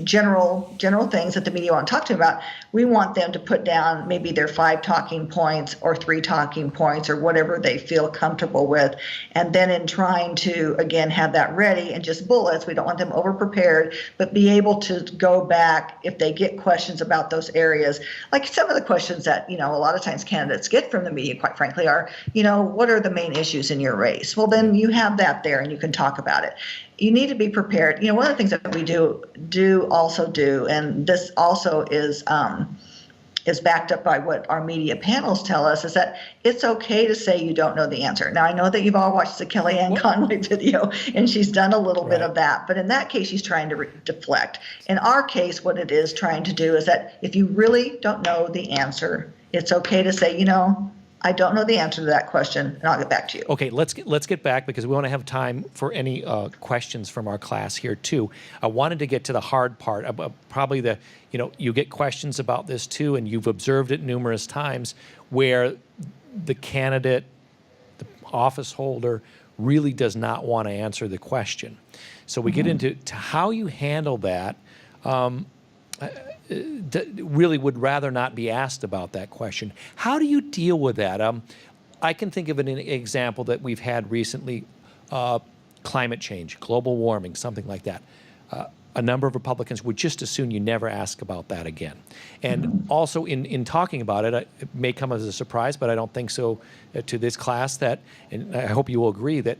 general things that the media want to talk to them about, we want them to put down maybe their 5 talking points or 3 talking points or whatever they feel comfortable with. And then in trying to, again, have that ready and just bullets, we don't want them over prepared, but be able to go back if they get questions about those areas. Like some of the questions that, a lot of times candidates get from the media, quite frankly, are, what are the main issues in your race? Well, then you have that there and you can talk about it. You need to be prepared. One of the things that we also do, and this also is backed up by what our media panels tell us, is that it's okay to say you don't know the answer. Now, I know that you've all watched the Kellyanne Conway video, and she's done a little bit of that, but in that case, she's trying to deflect. In our case, what it is trying to do is that if you really don't know the answer, it's okay to say, I don't know the answer to that question, and I'll get back to you. Okay, let's get back because we want to have time for any questions from our class here too. I wanted to get to the hard part, probably you get questions about this too, and you've observed it numerous times where the candidate, the office holder, really does not want to answer the question. So we get into how you handle that. Really would rather not be asked about that question. How do you deal with that? I can think of an example that we've had recently, climate change, global warming, something like that. A number of Republicans would just as soon you never ask about that again. And also in talking about it, it may come as a surprise, but I don't think so to this class that, and I hope you will agree, that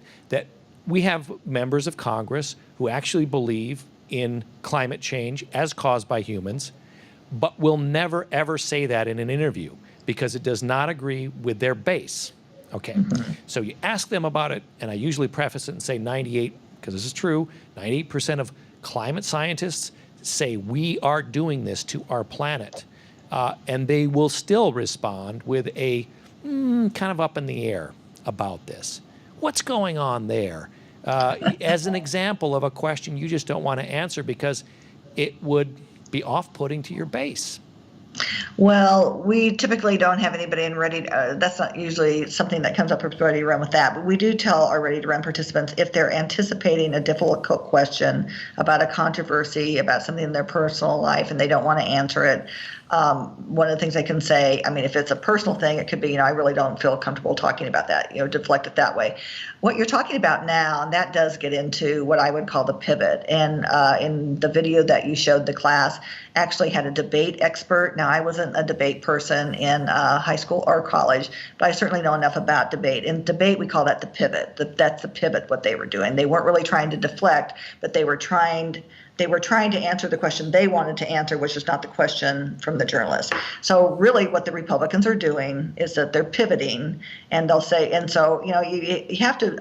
we have members of Congress who actually believe in climate change as caused by humans, but will never, ever say that in an interview because it does not agree with their base. Okay, so you ask them about it, and I usually preface it and say 98, because this is true, 98% of climate scientists say we are doing this to our planet. And they will still respond with a kind of up in the air about this. What's going on there? As an example of a question you just don't want to answer because it would be off-putting to your base. Well, we typically don't have anybody in ready. That's not usually something that comes up with ready to run with that. But we do tell our ready to run participants if they're anticipating a difficult question about a controversy, about something in their personal life, and they don't want to answer it. One of the things they can say, if it's a personal thing, it could be, I really don't feel comfortable talking about that, deflect it that way. What you're talking about now, and that does get into what I would call the pivot. And in the video that you showed the class, actually had a debate expert. Now, I wasn't a debate person in high school or college, but I certainly know enough about debate. In debate, we call that the pivot. That's the pivot, what they were doing. They weren't really trying to deflect, but they were trying to answer the question they wanted to answer, which is not the question from the journalist. So really what the Republicans are doing is that they're pivoting, and they'll say, and so, you have to,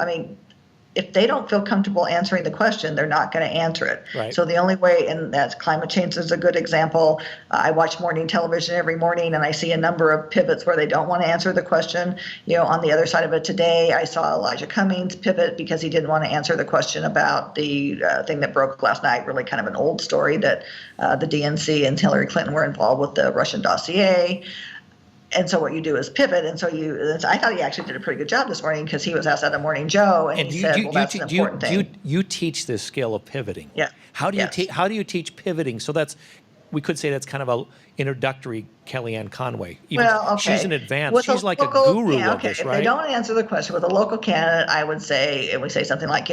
if they don't feel comfortable answering the question, they're not going to answer it. Right. So the only way, and that's climate change is a good example. I watch morning television every morning, and I see a number of pivots where they don't want to answer the question. On the other side of it today, I saw Elijah Cummings pivot because he didn't want to answer the question about the thing that broke last night, really kind of an old story that the DNC and Hillary Clinton were involved with the Russian dossier. And so what you do is pivot. And so I thought he actually did a pretty good job this morning because he was asked at a morning Joe, and he said, well, that's an important thing. You teach this skill of pivoting. Yeah. How do you teach pivoting? So we could say that's kind of a introductory Kellyanne Conway. She's an advanced. She's like a guru of this, right? If they don't answer the question with a local candidate, I would say, and we say something like,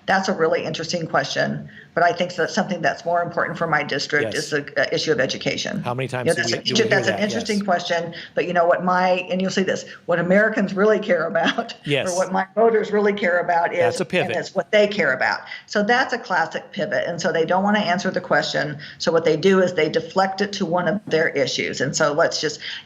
that's a really interesting question, but I think that's something that's more important for my district is the issue of education. How many times do we hear that? That's an interesting question, but and you'll see this, what Americans really care about, or what my voters really care about is, that's a pivot. And it's what they care about. So that's a classic pivot. And so they don't want to answer the question. So what they do is they deflect it to one of their issues. And so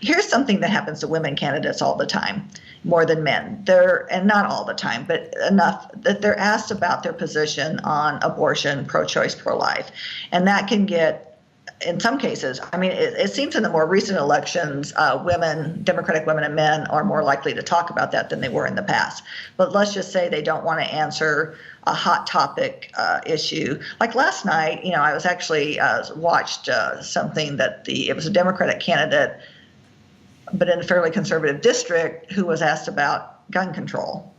here's something that happens to women candidates all the time, more than men. And not all the time, but enough that they're asked about their position on abortion, pro-choice, pro-life. And that can get in some cases, I mean, it seems in the more recent elections, Democratic women and men are more likely to talk about that than they were in the past. But let's just say they don't want to answer a hot topic issue. Like last night, I was actually watched something that it was a Democratic candidate, but in a fairly conservative district, who was asked about gun control.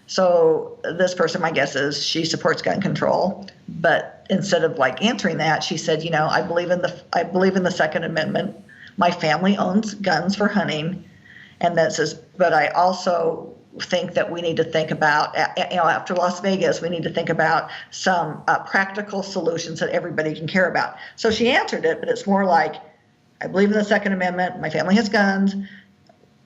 So this person, my guess is she supports gun control, but instead of answering that, she said, I believe in the Second Amendment. My family owns guns for hunting, and that says, but I also think that we need to think about, after Las Vegas, we need to think about some practical solutions that everybody can care about. So she answered it, but it's more like, I believe in the Second Amendment. My family has guns,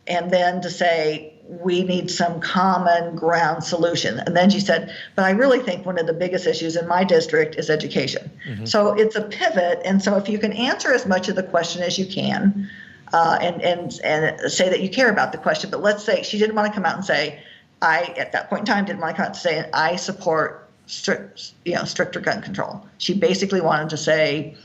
and then to say, we need some common ground solution. And then she said, but I really think one of the biggest issues in my district is education. Mm-hmm. So it's a pivot. And so if you can answer as much of the question as you can, and say that you care about the question, but let's say she didn't want to come out and say, at that point in time, didn't want to come out and say, I support stricter gun control. She basically wanted to say,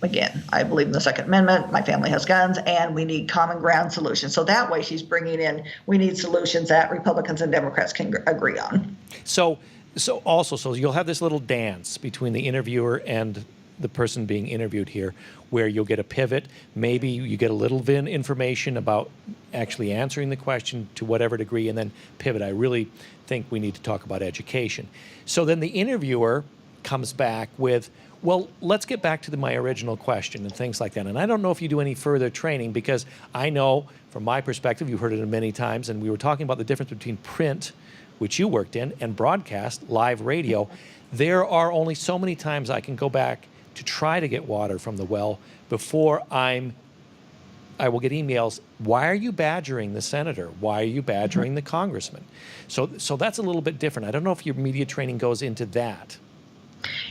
again, I believe in the Second Amendment, my family has guns, and we need common ground solutions. So that way she's bringing in, we need solutions that Republicans and Democrats can agree on. So you'll have this little dance between the interviewer and the person being interviewed here, where you'll get a pivot. Maybe you get a little bit of information about actually answering the question to whatever degree, and then pivot. I really think we need to talk about education. So then the interviewer comes back with, well, let's get back to my original question and things like that. And I don't know if you do any further training, because I know from my perspective, you've heard it many times, and we were talking about the difference between print, which you worked in, and broadcast, live radio. There are only so many times I can go back to try to get water from the well before I will get emails, why are you badgering the senator? Why are you badgering the congressman? So that's a little bit different. I don't know if your media training goes into that.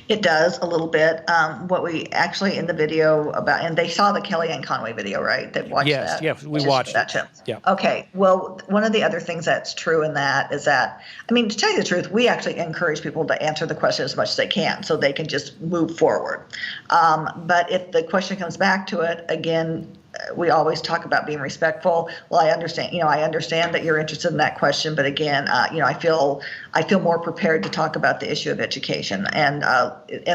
It does a little bit. What we actually in the video about, and they saw the Kellyanne Conway video, right? They watched that. Yes, we watched that. Yeah. Okay. Well, one of the other things that's true in that is that, I mean, to tell you the truth, we actually encourage people to answer the question as much as they can, so they can just move forward. But if the question comes back to it again, we always talk about being respectful. Well, I understand that you're interested in that question, but again, I feel more prepared to talk about the issue of education, and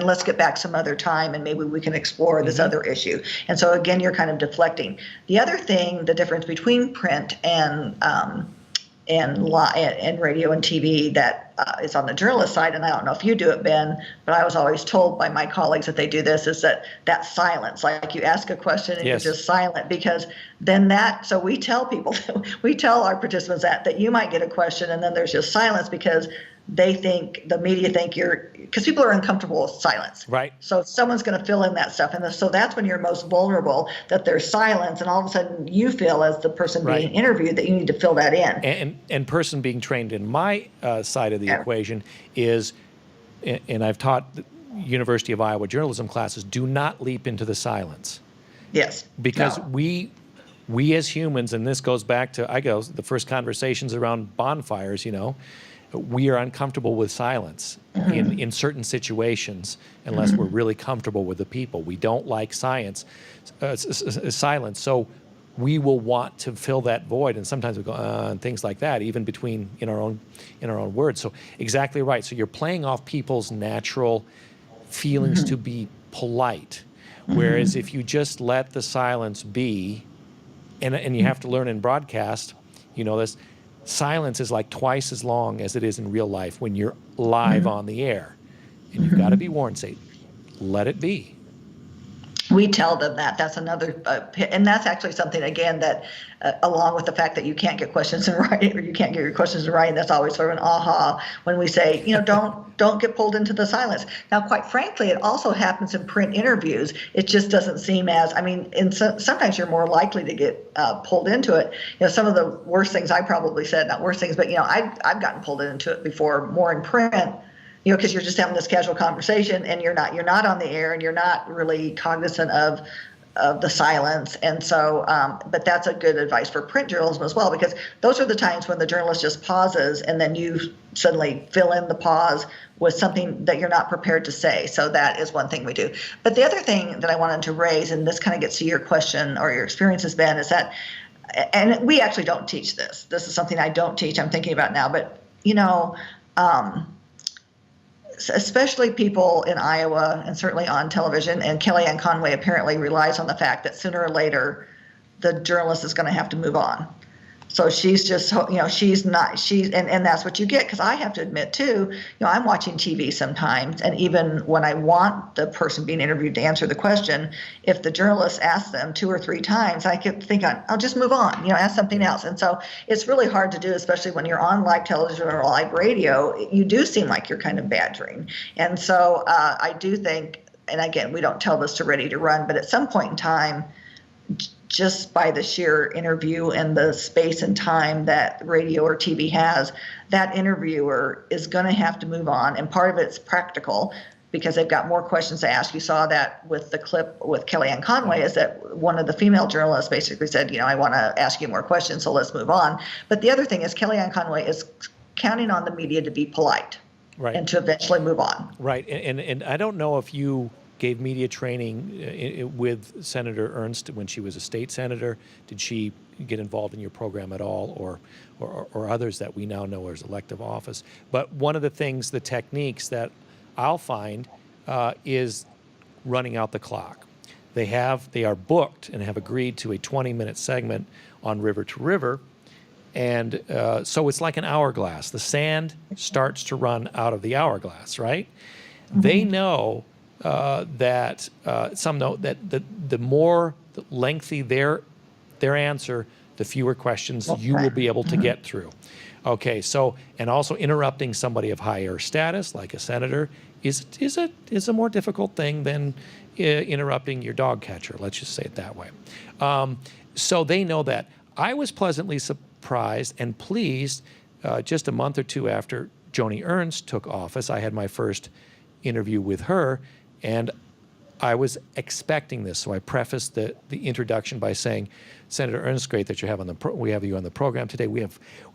let's get back some other time, and maybe we can explore this other issue. And so again, you're kind of deflecting. The other thing, the difference between print and radio and TV that is on the journalist side, and I don't know if you do it, Ben, but I was always told by my colleagues that they do this, is that silence, like you ask a question and You're just silent, because then so we tell people, we tell our participants that you might get a question and then there's just silence, because the media think because people are uncomfortable with silence. Right. So someone's going to fill in that stuff. And so that's when you're most vulnerable, that there's silence, and all of a sudden you feel, as the person being interviewed, that you need to fill that in. And person being trained in my side of the equation is, and I've taught the University of Iowa journalism classes, do not leap into the silence. Yes. Because we as humans, and this goes back to, the first conversations around bonfires, we are uncomfortable with silence in certain situations unless we're really comfortable with the people. We don't like silence. So we will want to fill that void, and sometimes we go and things like that, even between in our own words. So exactly right. So you're playing off people's natural feelings to be polite, whereas if you just let the silence be, and you have to learn in broadcast, this. Silence is like twice as long as it is in real life when you're live on the air. And you've got to be warned, say, let it be. We tell them that. That's another, and that's actually something, again, that along with the fact that you can't get questions in writing, or you can't get your questions in writing, that's always sort of an aha when we say, don't get pulled into the silence. Now, quite frankly, it also happens in print interviews. It just doesn't seem as, sometimes you're more likely to get pulled into it. Some of the worst things I probably said, not worst things, but I've gotten pulled into it before, more in print. Because you're just having this casual conversation, and you're not on the air, and you're not really cognizant of the silence. And so, but that's a good advice for print journalism as well, because those are the times when the journalist just pauses and then you suddenly fill in the pause with something that you're not prepared to say. So that is one thing we do. But the other thing that I wanted to raise, and this kind of gets to your question or your experience has been, is that, and we actually don't teach this. This is something I don't teach, I'm thinking about now, but especially people in Iowa and certainly on television, and Kellyanne Conway apparently relies on the fact that sooner or later the journalist is going to have to move on. So she's just, and that's what you get. Because I have to admit too, I'm watching TV sometimes, and even when I want the person being interviewed to answer the question, if the journalist asks them 2 or 3 times, I could think I'll just move on, ask something else. And so it's really hard to do, especially when you're on live television or live radio. You do seem like you're kind of badgering. And so I do think, and again, we don't tell this to Ready to Run, but at some point in time, just by the sheer interview and the space and time that radio or TV has, that interviewer is going to have to move on. And part of it's practical because they've got more questions to ask. You saw that with the clip with Kellyanne Conway, is that one of the female journalists basically said, I want to ask you more questions, so let's move on. But the other thing is Kellyanne Conway is counting on the media to be polite, right, and to eventually move on. Right. And I don't know if you gave media training with Senator Ernst when she was a state senator. Did she get involved in your program at all, or others that we now know as elective office? But one of the things, the techniques that I'll find is running out the clock. They are booked and have agreed to a 20-minute segment on River to River, and so it's like an hourglass. The sand starts to run out of the hourglass, right? Mm-hmm. They know that some know that the more lengthy their answer, the fewer questions you will be able to get through. Okay, so, and also interrupting somebody of higher status, like a senator, is a more difficult thing than interrupting your dog catcher. Let's just say it that way. So they know that. I was pleasantly surprised and pleased just a month or 2 after Joni Ernst took office. I had my first interview with her, and I was expecting this, so I prefaced the introduction by saying, Senator Ernst, great that we have you on the program today.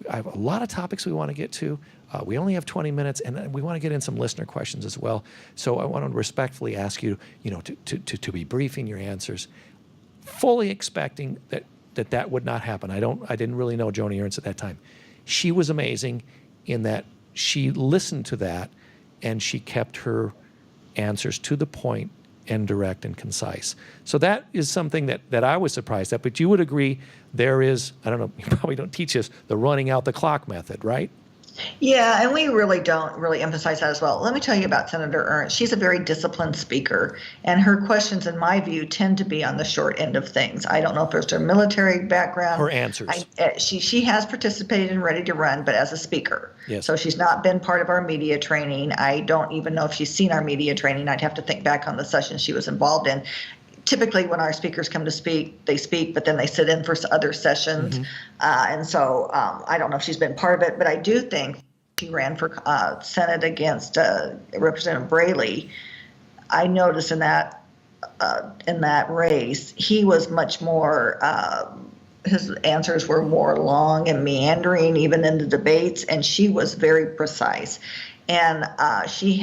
I have a lot of topics we want to get to. We only have 20 minutes, and we want to get in some listener questions as well. So I want to respectfully ask you, to be briefing your answers, fully expecting that would not happen. I didn't really know Joni Ernst at that time. She was amazing in that she listened to that, and she kept her answers to the point and direct and concise. So that is something that I was surprised at, but you would agree there is, I don't know, you probably don't teach us the running out the clock method, right? Yeah, and we really don't emphasize that as well. Let me tell you about Senator Ernst. She's a very disciplined speaker, and her questions, in my view, tend to be on the short end of things. I don't know if it's her military background. Her answers. She has participated in Ready to Run, but as a speaker. Yes. So she's not been part of our media training. I don't even know if she's seen our media training. I'd have to think back on the sessions she was involved in. Typically, when our speakers come to speak, they speak, but then they sit in for other sessions. Mm-hmm. And so I don't know if she's been part of it, but I do think she ran for Senate against Representative Braley. I noticed in that race, he was much more, his answers were more long and meandering, even in the debates, and she was very precise. And she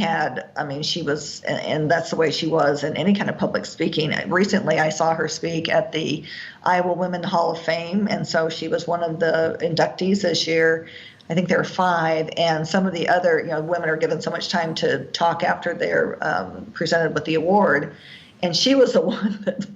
was, and that's the way she was in any kind of public speaking. Recently, I saw her speak at the Iowa Women Hall of Fame, and so she was one of the inductees this year. I think there are 5, and some of the other, women are given so much time to talk after they're presented with the award. And she was the one that,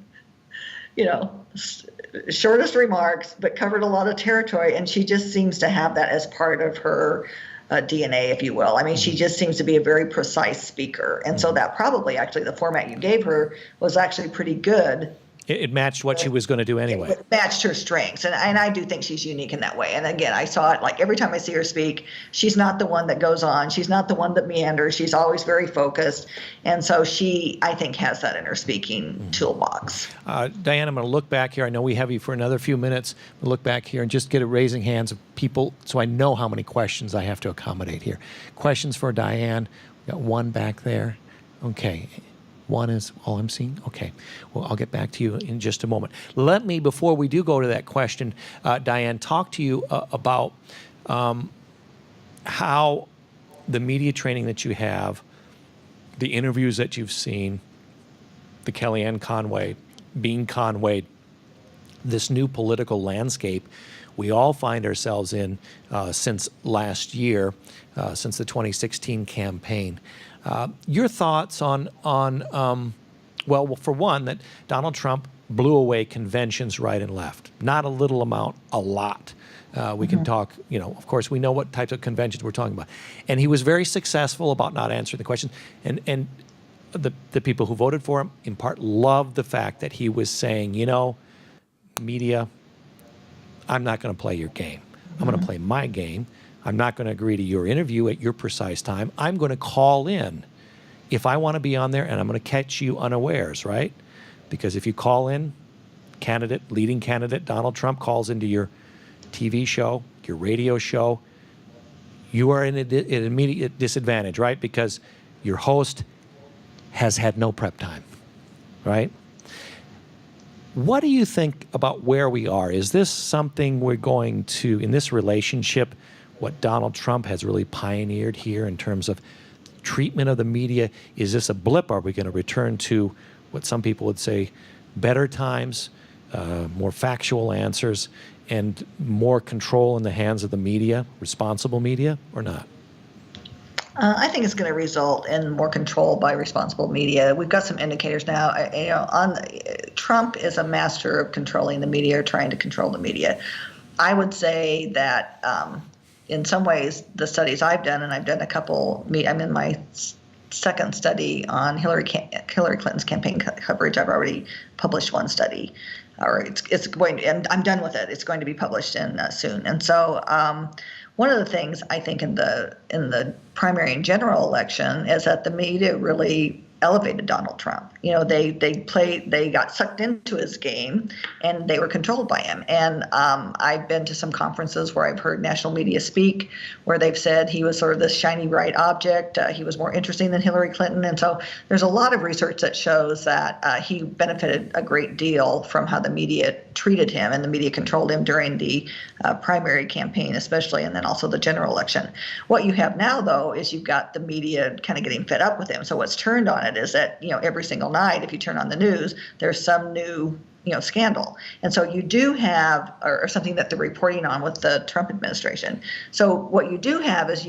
shortest remarks, but covered a lot of territory, and she just seems to have that as part of her DNA, if you will. I mean, she just seems to be a very precise speaker. And so that probably actually the format you gave her was actually pretty good. It matched what she was going to do anyway. It matched her strengths. And I do think she's unique in that way. And again, I saw it like every time I see her speak, she's not the one that goes on. She's not the one that meanders. She's always very focused. And so she, I think, has that in her speaking toolbox. Diane, I'm going to look back here. I know we have you for another few minutes. We'll look back here and just get a raising hands of people so I know how many questions I have to accommodate here. Questions for Diane. We got one back there. Okay. One is all I'm seeing? Okay. Well, I'll get back to you in just a moment. Let me, before we do go to that question, Diane, talk to you about how the media training that you have, the interviews that you've seen, the Kellyanne Conway, being Conway, this new political landscape we all find ourselves in since last year, since the 2016 campaign. Your thoughts on well, for one, that Donald Trump blew away conventions right and left. Not a little amount, a lot. We can talk, of course, we know what types of conventions we're talking about. And he was very successful about not answering the questions. And the people who voted for him, in part, loved the fact that he was saying, media, I'm not going to play your game. I'm going to play my game. I'm not going to agree to your interview at your precise time. I'm going to call in if I want to be on there, and I'm going to catch you unawares, right? Because if you call in, leading candidate Donald Trump calls into your TV show, your radio show, you are in an immediate disadvantage, right? Because your host has had no prep time, right? What do you think about where we are? Is this something we're going to, in this relationship, what Donald Trump has really pioneered here in terms of treatment of the media, is this a blip? Are we going to return to what some people would say, better times, more factual answers, and more control in the hands of the media, responsible media, or not? I think it's going to result in more control by responsible media. We've got some indicators now. Trump is a master of controlling the media, or trying to control the media. I would say that in some ways, the studies I've done, and I've done a couple. I'm in my second study on Hillary Clinton's campaign coverage. I've already published one study, or it's going to, and I'm done with it. It's going to be published soon. And so one of the things I think in the primary and general election is that the media really elevated Donald Trump. They got sucked into his game, and they were controlled by him. And I've been to some conferences where I've heard national media speak, where they've said he was sort of this shiny bright object. He was more interesting than Hillary Clinton. And so there's a lot of research that shows that he benefited a great deal from how the media treated him, and the media controlled him during the primary campaign, especially, and then also the general election. What you have now, though, is you've got the media kind of getting fed up with him. So what's turned on it is that, every single night, if you turn on the news, there's some new scandal. And so you do have, or something that they're reporting on with the Trump administration. So what you do have is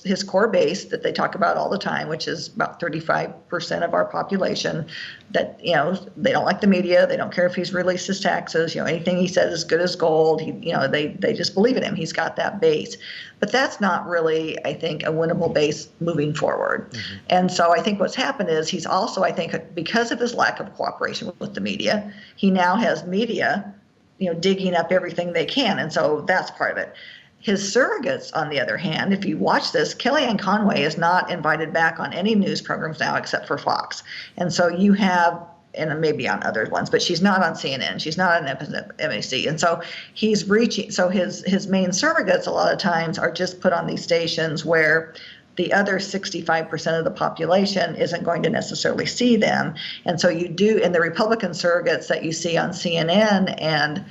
his core base that they talk about all the time, which is about 35% of our population, that, they don't like the media. They don't care if he's released his taxes. Anything he says is good as gold. They just believe in him. He's got that base. But that's not really, I think, a winnable base moving forward. Mm-hmm. And so I think what's happened is he's also, I think, because of his lack of cooperation with the media, he now has media, digging up everything they can. And so that's part of it. His surrogates, on the other hand, if you watch this, Kellyanne Conway is not invited back on any news programs now except for Fox. And so you have, and maybe on other ones, but she's not on CNN. She's not on MSNBC. And so he's reaching, so his main surrogates a lot of times are just put on these stations where the other 65% of the population isn't going to necessarily see them. And so you do, and the Republican surrogates that you see on CNN and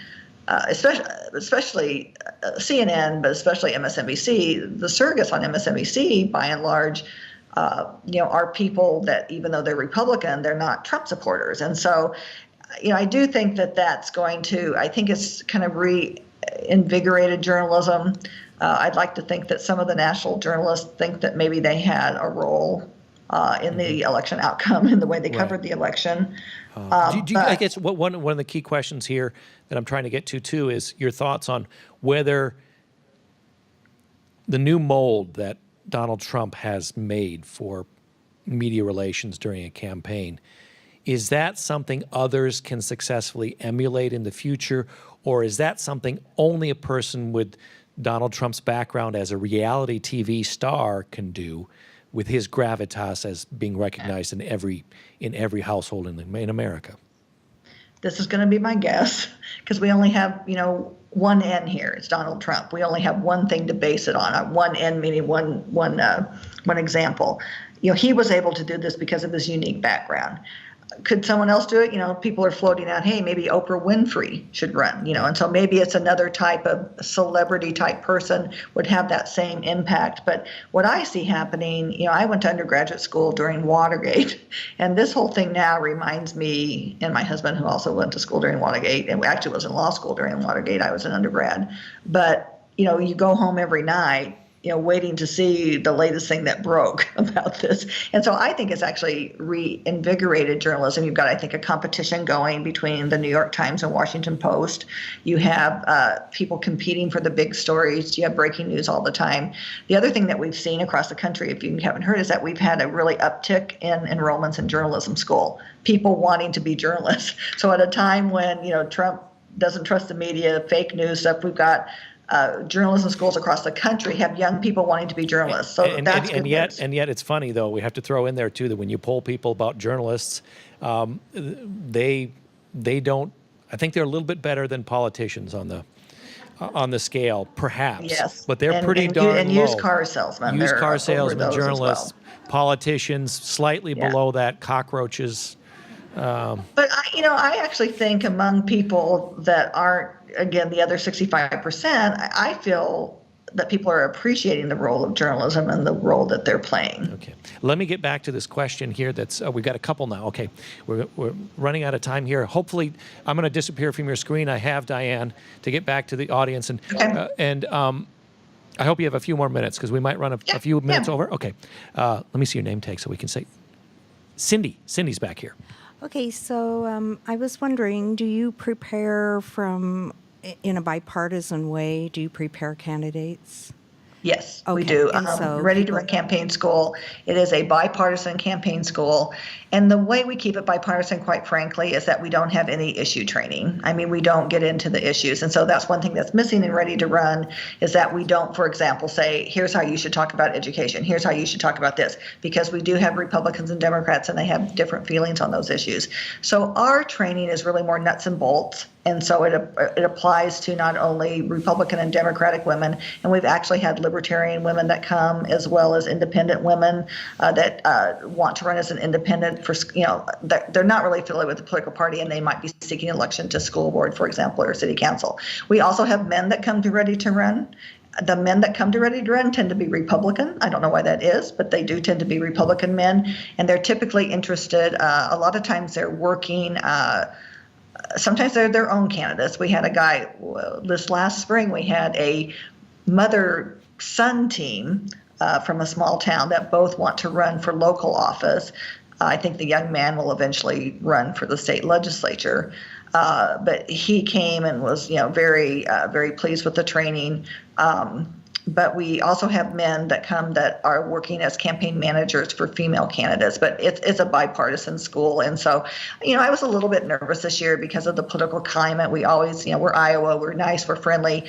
especially CNN, but especially MSNBC, the surrogates on MSNBC, by and large, are people that, even though they're Republican, they're not Trump supporters. And so, I do think that that's going to, I think it's kind of reinvigorated journalism. I'd like to think that some of the national journalists think that maybe they had a role in the election outcome, in the way they covered the election. I guess one of the key questions here that I'm trying to get to, too, is your thoughts on whether the new mold that Donald Trump has made for media relations during a campaign, is that something others can successfully emulate in the future, or is that something only a person with Donald Trump's background as a reality TV star can do, with his gravitas as being recognized in every household in America? This is going to be my guess, because we only have, one N here. It's Donald Trump. We only have one thing to base it on. One N meaning one example. he was able to do this because of his unique background. Could someone else do it? People are floating out, hey, maybe Oprah Winfrey should run, and so maybe it's another type of celebrity type person would have that same impact. But what I see happening, I went to undergraduate school during Watergate, and this whole thing now reminds me, and my husband who also went to school during Watergate, and actually was in law school during Watergate, I was an undergrad, but you go home every night, waiting to see the latest thing that broke about this. And so I think it's actually reinvigorated journalism. You've got, I think, a competition going between the New York Times and Washington Post. You have people competing for the big stories. You have breaking news all the time. The other thing that we've seen across the country, if you haven't heard, is that we've had a really uptick in enrollments in journalism school, people wanting to be journalists. So at a time when, Trump doesn't trust the media, fake news stuff, we've got journalism schools across the country have young people wanting to be journalists. So that's good news. And yet it's funny, though, we have to throw in there, too, that when you poll people about journalists, they don't, I think they're a little bit better than politicians on the scale, perhaps. Yes. But they're pretty darn low. And used car salesmen. Used car over salesmen, those journalists, politicians, slightly below that, cockroaches. But I actually think among people that aren't, again, the other 65%, I feel that people are appreciating the role of journalism and the role that they're playing. Okay. Let me get back to this question here. That's we've got a couple now. Okay. We're running out of time here. Hopefully, I'm going to disappear from your screen. I have Diane to get back to the audience. And I hope you have a few more minutes because we might run a few minutes over. Okay. Let me see your name tag so we can say Cindy. Cindy's back here. Okay, so I was wondering, do you prepare in a bipartisan way? Do you prepare candidates? Yes, okay. We do. So Ready to Run Campaign School. It is a bipartisan campaign school. And the way we keep it bipartisan, quite frankly, is that we don't have any issue training. I mean, we don't get into the issues. And so that's one thing that's missing in Ready to Run is that we don't, for example, say, here's how you should talk about education. Here's how you should talk about this. Because we do have Republicans and Democrats, and they have different feelings on those issues. So our training is really more nuts and bolts. And so it applies to not only Republican and Democratic women, and we've actually had libertarian women that come, as well as independent women that want to run as an independent for, they're not really affiliated with the political party, and they might be seeking election to school board, for example, or city council. We also have men that come to Ready to Run. The men that come to Ready to Run tend to be Republican. I don't know why that is, but they do tend to be Republican men, and they're typically interested. A lot of times they're working. Sometimes they're their own candidates. We had a guy this last spring. We had a mother-son team from a small town that both want to run for local office. I think the young man will eventually run for the state legislature. But he came and was, very, very pleased with the training. But we also have men that come that are working as campaign managers for female candidates. But it's a bipartisan school. And so, I was a little bit nervous this year because of the political climate. We always, we're Iowa, we're nice, we're friendly.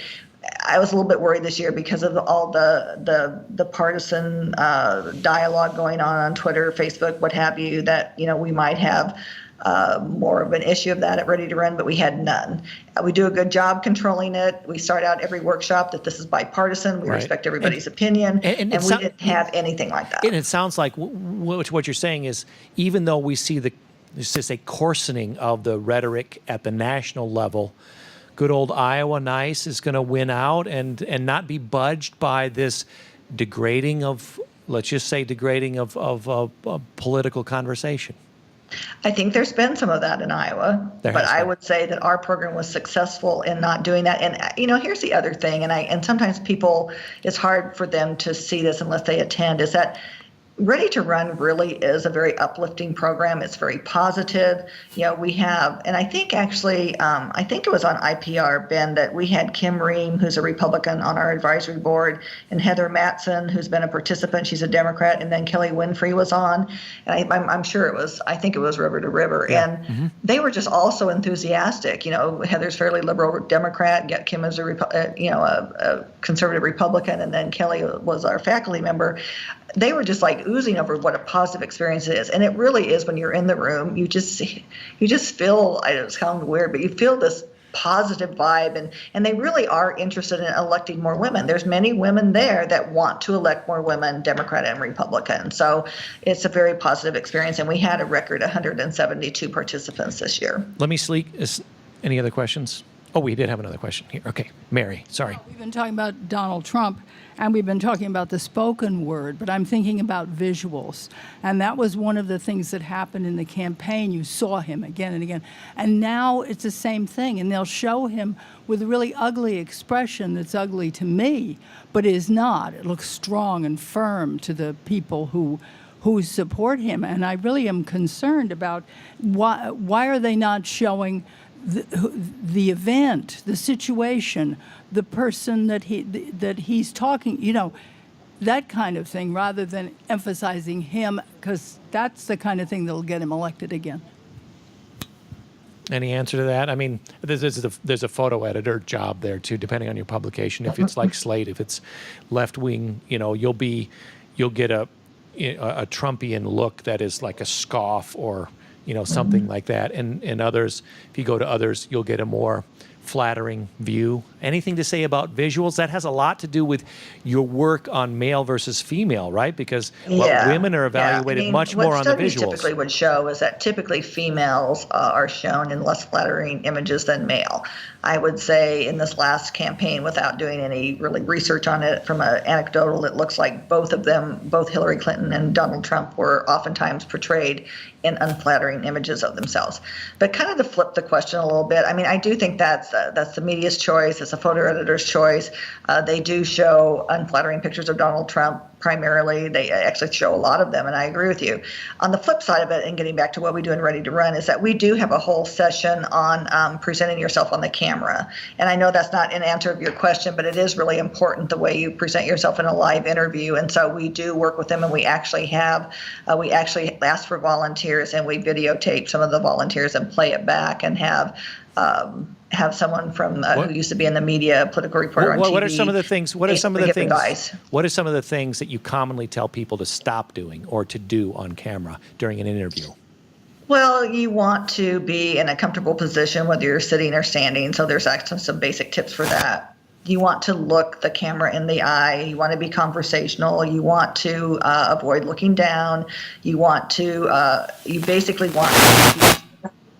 I was a little bit worried this year because of all the partisan dialogue going on Twitter, Facebook, what have you, that, we might have more of an issue of that at Ready to Run, but we had none. We do a good job controlling it. We start out every workshop that this is bipartisan. We respect everybody's opinion, and we didn't have anything like that. And it sounds like what you're saying is, even though we see there's just a coarsening of the rhetoric at the national level, good old Iowa nice is going to win out and not be budged by this degrading of, let's just say, of political conversation. I think there's been some of that in Iowa, but I would say that our program was successful in not doing that. And, here's the other thing, and sometimes people, it's hard for them to see this unless they attend, is that Ready to Run really is a very uplifting program. It's very positive. We have, and I think actually, I think it was on IPR, Ben, that we had Kim Ream, who's a Republican, on our advisory board, and Heather Mattson, who's been a participant. She's a Democrat, and then Kelly Winfrey was on. And I'm sure I think it was River to River. Yeah. And they were just all so enthusiastic. Heather's fairly liberal Democrat, yet Kim is a conservative Republican, and then Kelly was our faculty member. They were just like oozing over what a positive experience it is. And it really is when you're in the room, you just feel, I know it sounds weird, but you feel this positive vibe, and they really are interested in electing more women. There's many women there that want to elect more women, Democrat and Republican. So it's a very positive experience, and we had a record 172 participants this year. Let me sleep. Any other questions? Oh, we did have another question here. Okay, Mary, sorry. We've been talking about Donald Trump, and we've been talking about the spoken word, but I'm thinking about visuals. And that was one of the things that happened in the campaign. You saw him again and again. And now it's the same thing, and they'll show him with a really ugly expression that's ugly to me, but is not. It looks strong and firm to the people who support him. And I really am concerned about why are they not showing the event, the situation, the person that he's talking, that kind of thing, rather than emphasizing him, because that's the kind of thing that'll get him elected again. Any answer to that? I mean, there's a photo editor job there too, depending on your publication. If it's like Slate, if it's left wing, you'll get a Trumpian look that is like a scoff or something like that. And others, if you go to others, you'll get a more flattering view. Anything to say about visuals? That has a lot to do with your work on male versus female, right? Because women are evaluated much more on the visuals. What studies typically would show is that typically females are shown in less flattering images than male. I would say in this last campaign, without doing any really research on it, from an anecdotal, it looks like both of them, both Hillary Clinton and Donald Trump, were oftentimes portrayed in unflattering images of themselves. But kind of to flip the question a little bit, I mean, I do think that's the media's choice. It's a photo editor's choice. They do show unflattering pictures of Donald Trump primarily. They actually show a lot of them, and I agree with you. On the flip side of it, and getting back to what we do in Ready to Run, is that we do have a whole session on presenting yourself on the camera. And I know that's not an answer of your question, but it is really important the way you present yourself in a live interview. And so we do work with them, and we actually ask for volunteers, and we videotape some of the volunteers and play it back, and have someone from who used to be in the media, political reporter on TV. What are some of the things? What are some of the things? What are some of the things that you commonly tell people to stop doing or to do on camera during an interview? Well, you want to be in a comfortable position, whether you're sitting or standing. So there's actually some basic tips for that. You want to look the camera in the eye. You want to be conversational. You want to avoid looking down. You want to. You basically want to.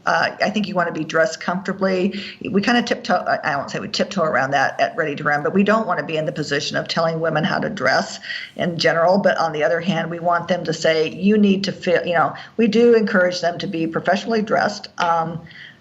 I think you want to be dressed comfortably. We kind of tiptoe, I won't say we tiptoe around that at Ready to Run, but we don't want to be in the position of telling women how to dress in general. But on the other hand, we want them to say, you need to feel, we do encourage them to be professionally dressed.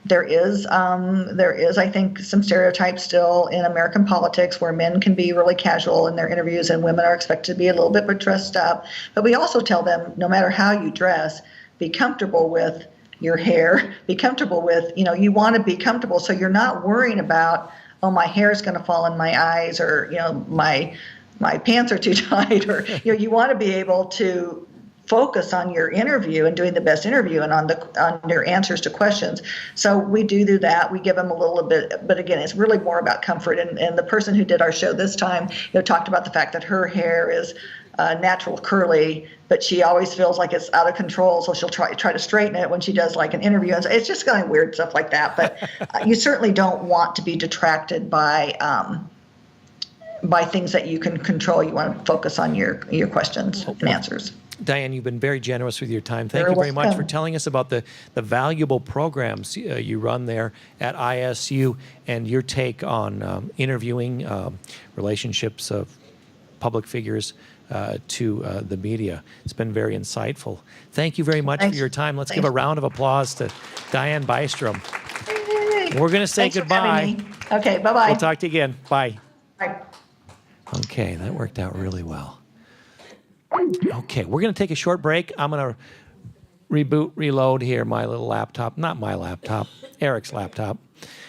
There is, I think, some stereotypes still in American politics where men can be really casual in their interviews and women are expected to be a little bit more dressed up. But we also tell them, no matter how you dress, be comfortable with your hair, be comfortable with, you want to be comfortable so you're not worrying about, oh, my hair is going to fall in my eyes, or, my pants are too tight, or, you want to be able to focus on your interview and doing the best interview and on your answers to questions. So we do that. We give them a little bit, but again, it's really more about comfort. And the person who did our show this time, talked about the fact that her hair is natural curly, but she always feels like it's out of control, so she'll try to straighten it when she does like an interview. And so it's just kind of weird stuff like that. But you certainly don't want to be detracted by things that you can control. You want to focus on your questions and answers. Diane, you've been very generous with your time. Thank you very much for telling us about the valuable programs you run there at ISU and your take on interviewing relationships of public figures to the media. It's been very insightful. Thank you very much for your time. Let's give a round of applause to Diane Bystrom. We're going to say goodbye. Okay, bye-bye. We'll talk to you again. Bye. Bye. Okay, that worked out really well. Okay, we're going to take a short break. I'm going to reload here my little laptop. Not my laptop, Eric's laptop,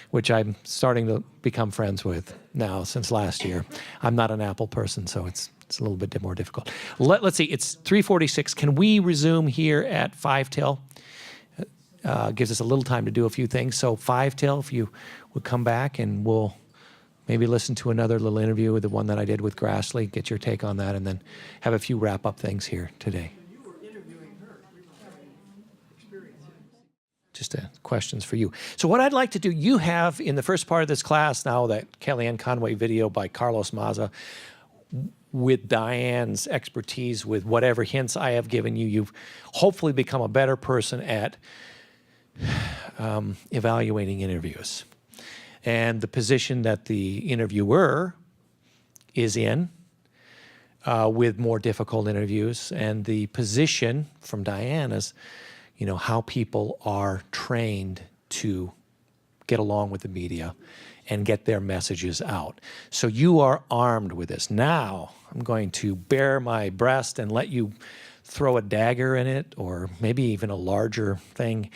which I'm starting to become friends with now since last year. I'm not an Apple person, so it's a little bit more difficult. Let's see, it's 3:46. Can we resume here at 5 till? Gives us a little time to do a few things. So 5 till, if you would come back, and we'll maybe listen to another little interview with the one that I did with Grassley, get your take on that, and then have a few wrap-up things here today. Just a questions for you. So what I'd like to do, you have in the first part of this class now that Kellyanne Conway video by Carlos Maza with Diane's expertise, with whatever hints I have given you, you've hopefully become a better person at evaluating interviews. And the position that the interviewer is in with more difficult interviews, and the position from Diane is, you know, how people are trained to get along with the media and get their messages out. So you are armed with this. Now I'm going to bare my breast and let you throw a dagger in it, or maybe even a larger thing.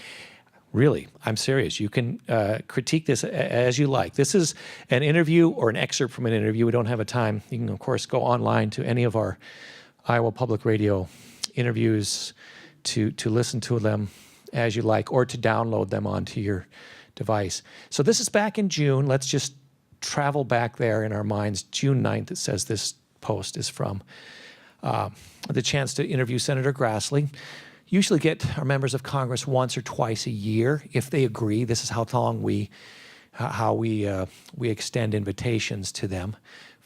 Really, I'm serious. You can critique this as you like. This is an interview or an excerpt from an interview. We don't have a time. You can, of course, go online to any of our Iowa Public Radio interviews to listen to them as you like, or to download them onto your device. So this is back in June. Let's just travel back there in our minds. June 9th, it says this post is from the chance to interview Senator Grassley. Usually get our members of Congress once or twice a year if they agree. This is how long we extend invitations to them.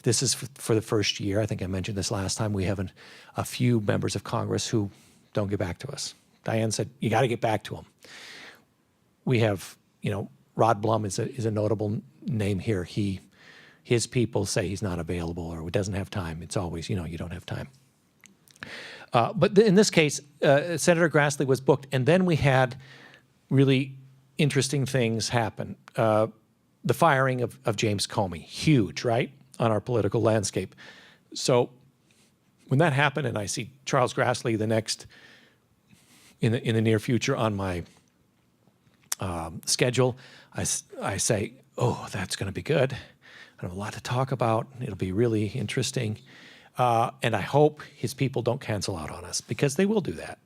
This is for the first year. I think I mentioned this last time. We have a few members of Congress who don't get back to us. Diane said, you got to get back to them. We have, you know, Rod Blum is a notable name here. His people say he's not available or doesn't have time. It's always, you know, you don't have time. But in this case, Senator Grassley was booked, and then we had really interesting things happen. The firing of James Comey, huge, right, on our political landscape. So when that happened, and I see Charles Grassley in the near future on my schedule, I say, oh, that's going to be good. I have a lot to talk about. It'll be really interesting. And I hope his people don't cancel out on us, because they will do that.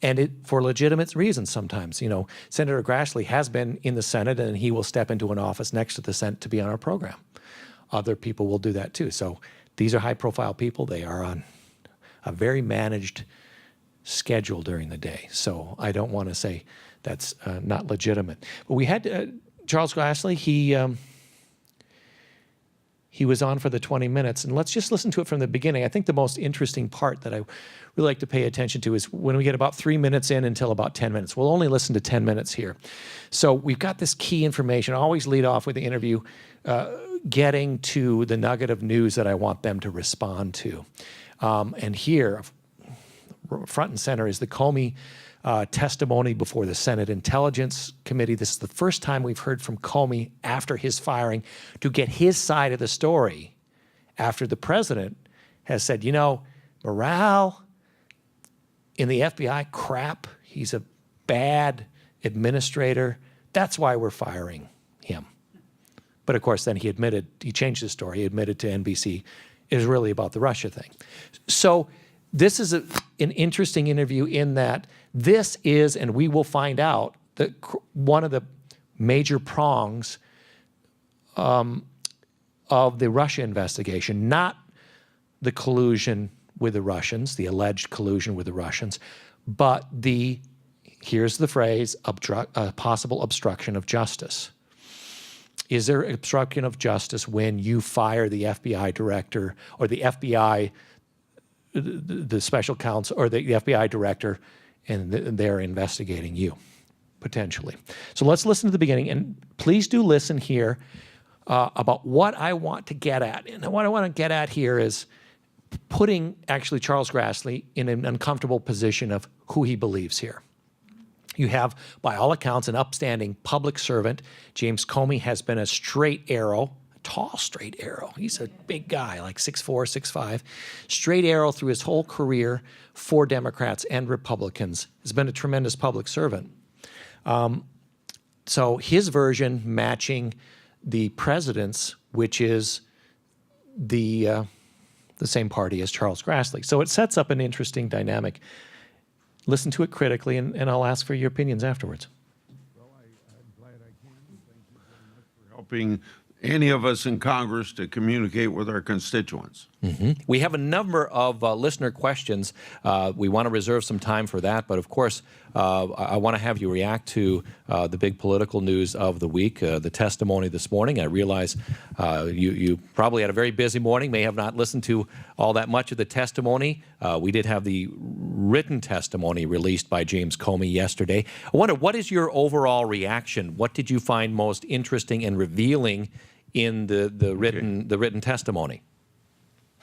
And for legitimate reasons sometimes. You know, Senator Grassley has been in the Senate, and he will step into an office next to the Senate to be on our program. Other people will do that too. So these are high-profile people. They are on a very managed schedule during the day. So I don't want to say that's not legitimate. But we had Charles Grassley. He was on for the 20 minutes, and let's just listen to it from the beginning. I think the most interesting part that I really like to pay attention to is when we get about 3 minutes in until about 10 minutes. We'll only listen to 10 minutes here. So we've got this key information. I always lead off with the interview getting to the nugget of news that I want them to respond to. And here, front and center, is the Comey testimony before the Senate Intelligence Committee. This is the first time we've heard from Comey after his firing to get his side of the story, after the president has said, you know, morale in the FBI, crap. He's a bad administrator. That's why we're firing him. But of course, then he changed his story. He admitted to NBC it was really about the Russia thing. So this is an interesting interview in that this is, and we will find out, that one of the major prongs of the Russia investigation, not the collusion with the Russians, the alleged collusion with the Russians, but here's the phrase, possible obstruction of justice. Is there obstruction of justice when you fire the FBI director or the FBI, the special counsel, or the FBI director, and they're investigating you, potentially? So let's listen to the beginning, and please do listen here about what I want to get at. And what I want to get at here is putting actually Charles Grassley in an uncomfortable position of who he believes here. You have, by all accounts, an upstanding public servant. James Comey has been a straight arrow, a tall straight arrow. He's a big guy, like 6'4", 6'5", straight arrow through his whole career for Democrats and Republicans. Has been a tremendous public servant. So his version matching the president's, which is the same party as Charles Grassley. So it sets up an interesting dynamic. Listen to it critically, and I'll ask for your opinions afterwards. Well, I'm glad I can. Thank you very much for helping any of us in Congress to communicate with our constituents. We have a number of listener questions. We want to reserve some time for that, but of course, I want to have you react to the big political news of the week, the testimony this morning. I realize you probably had a very busy morning, may have not listened to all that much of the testimony. We did have the written testimony released by James Comey yesterday. I wonder, what is your overall reaction? What did you find most interesting and revealing in the written testimony?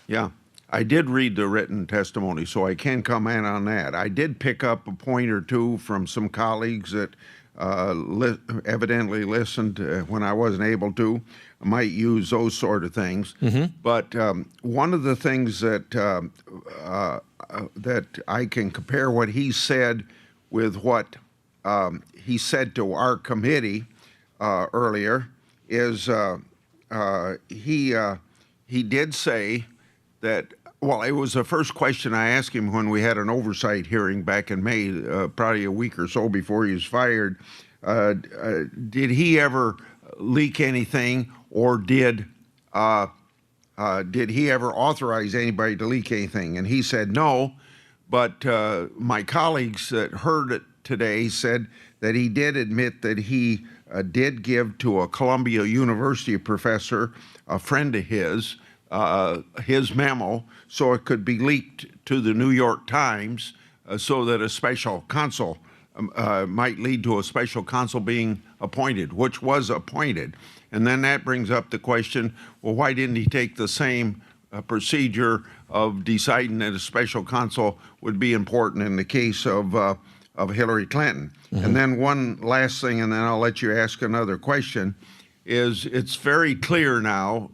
Yeah, I did read the written testimony, so I can comment on that. I did pick up a point or two from some colleagues that evidently listened when I wasn't able to. I might use those sort of things. But one of the things that that I can compare what he said with what he said to our committee earlier is he did say that, well, it was the first question I asked him when we had an oversight hearing back in May, probably a week or so before he was fired. Did he ever leak anything, or did he ever authorize anybody to leak anything? And he said no, but my colleagues that heard it today said that he did admit that he did give to a Columbia University professor, a friend of his memo, so it could be leaked to the New York Times, so that a special counsel might lead to a special counsel being appointed, which was appointed. And then that brings up the question, well, why didn't he take the same procedure of deciding that a special counsel would be important in the case of Hillary Clinton? And then one last thing, and then I'll let you ask another question, is it's very clear now,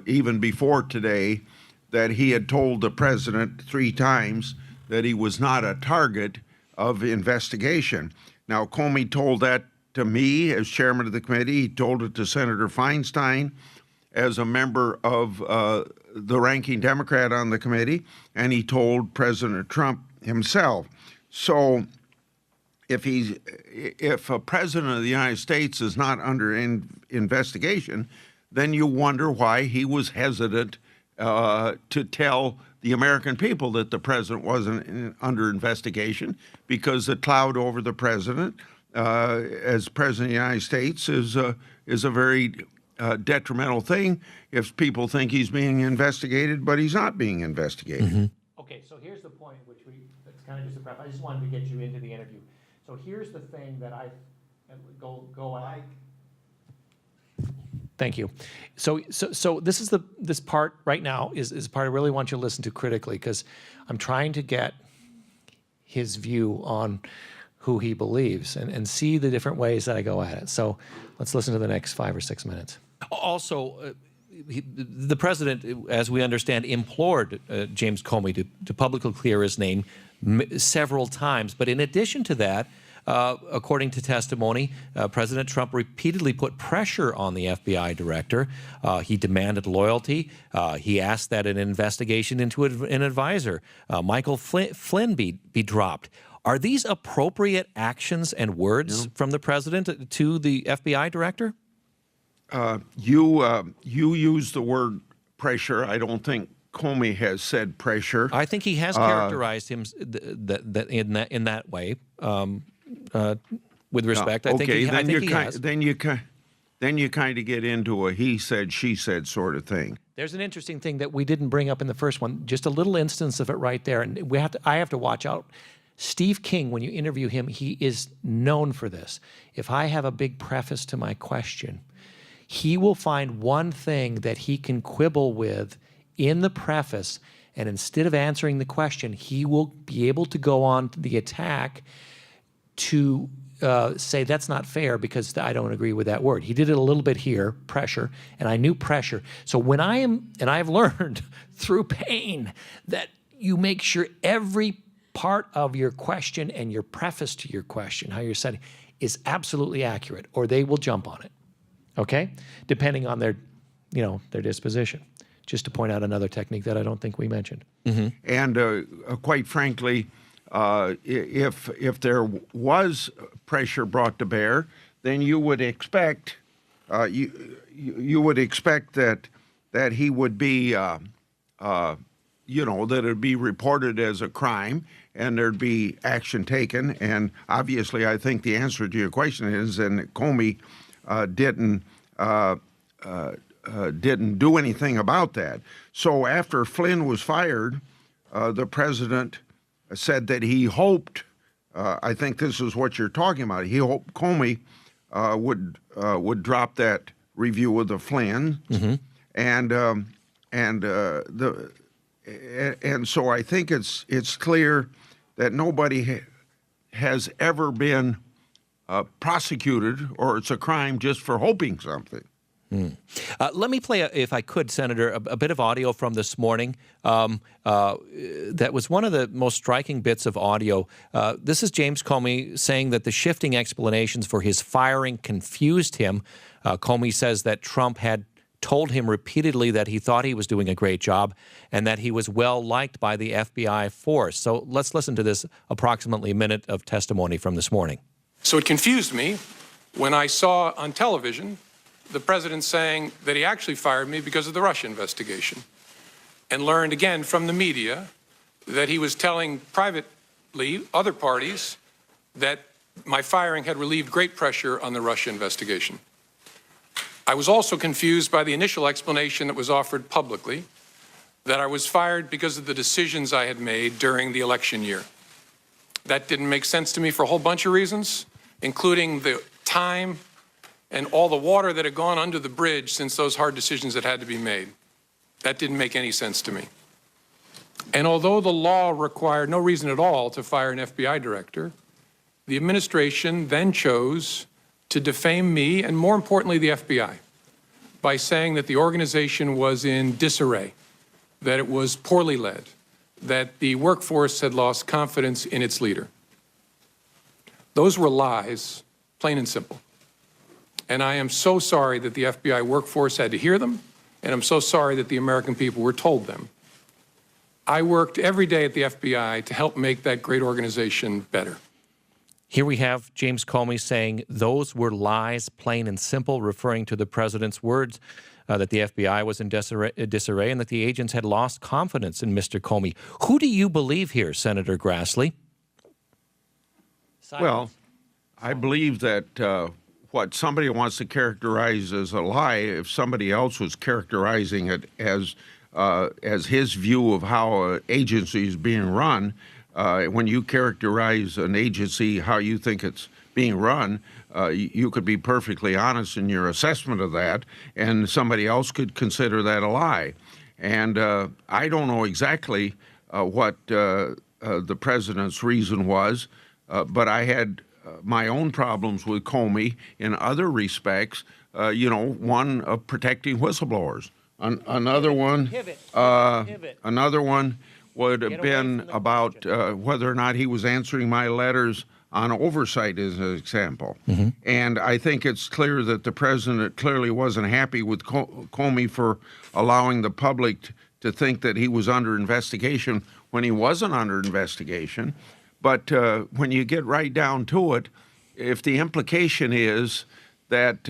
even before today, that he had told the president 3 times that he was not a target of investigation. Now, Comey told that to me as chairman of the committee. He told it to Senator Feinstein as a member of the ranking Democrat on the committee, and he told President Trump himself. So if a president of the United States is not under investigation, then you wonder why he was hesitant to tell the American people that the president wasn't under investigation, because the cloud over the president as president of the United States is a very detrimental thing if people think he's being investigated, but he's not being investigated. Okay, so here's the point, which it's kind of just a prep. I just wanted to get you into the interview. So here's the thing that go at. Thank you. So this is this part right now is the part I really want you to listen to critically, because I'm trying to get his view on who he believes and see the different ways that I go at it. So let's listen to the next 5 or 6 minutes. Also, the president, as we understand, implored James Comey to publicly clear his name several times. But in addition to that, according to testimony, President Trump repeatedly put pressure on the FBI director. He demanded loyalty. He asked that an investigation into an advisor, Michael Flynn, be dropped. Are these appropriate actions and words from the president to the FBI director? You use the word pressure. I don't think Comey has said pressure. I think he has characterized him in that way. With respect, I think he has. Then you kind of get into a he said, she said sort of thing. There's an interesting thing that we didn't bring up in the first one. Just a little instance of it right there, and I have to watch out. Steve King, when you interview him, he is known for this. If I have a big preface to my question, he will find one thing that he can quibble with in the preface, and instead of answering the question, he will be able to go on to the attack to say that's not fair because I don't agree with that word. He did it a little bit here, pressure, and I knew pressure. So when I've learned through pain that you make sure every part of your question and your preface to your question, how you're setting, is absolutely accurate, or they will jump on it, okay? Depending on their disposition. Just to point out another technique that I don't think we mentioned. And quite frankly, if there was pressure brought to bear, then you would expect you would expect that he would be you know, that it'd be reported as a crime and there'd be action taken. And obviously, I think the answer to your question is, and Comey didn't do anything about that. So after Flynn was fired, the president said that he hoped, I think this is what you're talking about, he hoped Comey would drop that review of the Flynn, and so I think it's clear that nobody has ever been prosecuted, or it's a crime just for hoping something. Let me play, if I could, Senator, a bit of audio from this morning. That was one of the most striking bits of audio. This is James Comey saying that the shifting explanations for his firing confused him. Comey says that Trump had told him repeatedly that he thought he was doing a great job and that he was well liked by the FBI force. So let's listen to this approximately minute of testimony from this morning. So it confused me when I saw on television the president saying that he actually fired me because of the Russia investigation, and learned again from the media that he was telling privately other parties that my firing had relieved great pressure on the Russia investigation. I was also confused by the initial explanation that was offered publicly that I was fired because of the decisions I had made during the election year. That didn't make sense to me for a whole bunch of reasons, including the time and all the water that had gone under the bridge since those hard decisions had to be made. That didn't make any sense to me. And although the law required no reason at all to fire an FBI director, the administration then chose to defame me, and more importantly, the FBI, by saying that the organization was in disarray, that it was poorly led, that the workforce had lost confidence in its leader. Those were lies, plain and simple. And I am so sorry that the FBI workforce had to hear them, and I'm so sorry that the American people were told them. I worked every day at the FBI to help make that great organization better. Here we have James Comey saying those were lies, plain and simple, referring to the president's words that the FBI was in disarray and that the agents had lost confidence in Mr. Comey. Who do you believe here, Senator Grassley? Well, I believe that what somebody wants to characterize as a lie, if somebody else was characterizing it as his view of how an agency is being run, when you characterize an agency how you think it's being run, you could be perfectly honest in your assessment of that, and somebody else could consider that a lie. And I don't know exactly what the president's reason was, but I had my own problems with Comey in other respects, one of protecting whistleblowers. Another one would have been about whether or not he was answering my letters on oversight, as an example. And I think it's clear that the president clearly wasn't happy with Comey for allowing the public to think that he was under investigation when he wasn't under investigation. But when you get right down to it, if the implication is that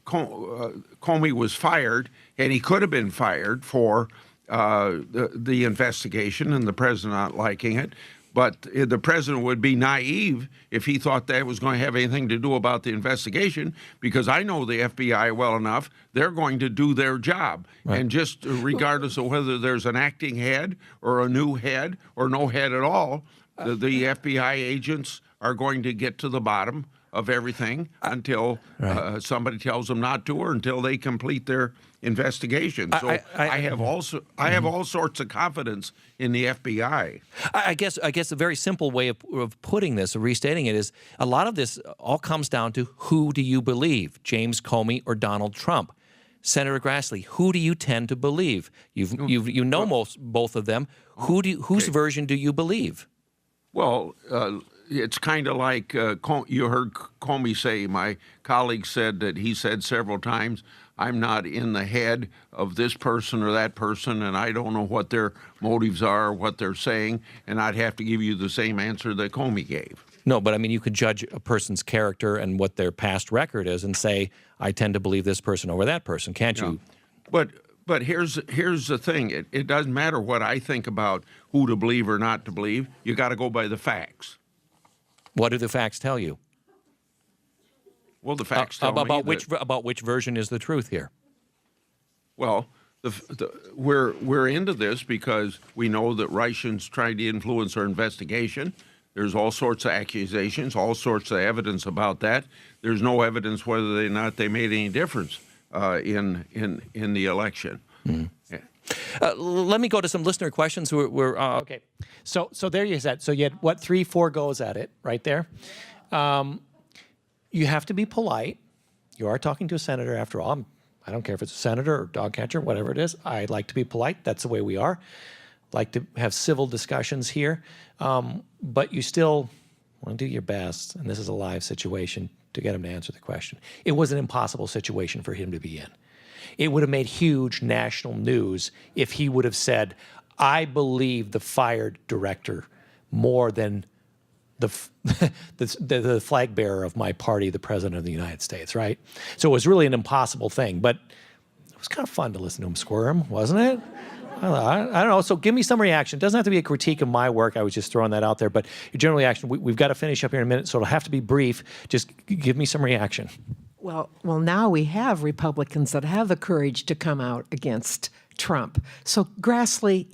Comey was fired, and he could have been fired for the investigation and the president not liking it, but the president would be naive if he thought that was going to have anything to do about the investigation, because I know the FBI well enough, they're going to do their job. Right. And just regardless of whether there's an acting head or a new head or no head at all, the FBI agents are going to get to the bottom of everything until somebody tells them not to, or until they complete their investigation. So I have all sorts of confidence in the FBI. I guess a very simple way of putting this, or restating it, is a lot of this all comes down to who do you believe, James Comey or Donald Trump? Senator Grassley, who do you tend to believe? You know both of them. Whose version do you believe? Well, it's kind of like you heard Comey say, my colleague said that he said several times, I'm not in the head of this person or that person, and I don't know what their motives are, or what they're saying, and I'd have to give you the same answer that Comey gave. No, but I mean, you could judge a person's character and what their past record is and say, I tend to believe this person over that person, can't you? But here's the thing. It doesn't matter what I think about who to believe or not to believe. You got to go by the facts. What do the facts tell you? Well, the facts tell me about which version is the truth here. Well, we're into this because we know that Russians tried to influence our investigation. There's all sorts of accusations, all sorts of evidence about that. There's no evidence whether or not they made any difference in the election. Mm-hmm. Yeah. Let me go to some listener questions. Okay. So there you said. So you had, 3-4 goes at it right there. You have to be polite. You are talking to a senator after all. I don't care if it's a senator or dog catcher, whatever it is. I like to be polite. That's the way we are. Like to have civil discussions here. But you still want to do your best, and this is a live situation, to get him to answer the question. It was an impossible situation for him to be in. It would have made huge national news if he would have said, I believe the fired director more than the flag bearer of my party, the President of the United States, right? So it was really an impossible thing, but it was kind of fun to listen to him squirm, wasn't it? I don't know. So give me some reaction. It doesn't have to be a critique of my work. I was just throwing that out there. But your general reaction, we've got to finish up here in a minute, so it'll have to be brief. Just give me some reaction. Well, now we have Republicans that have the courage to come out against Trump. So Grassley,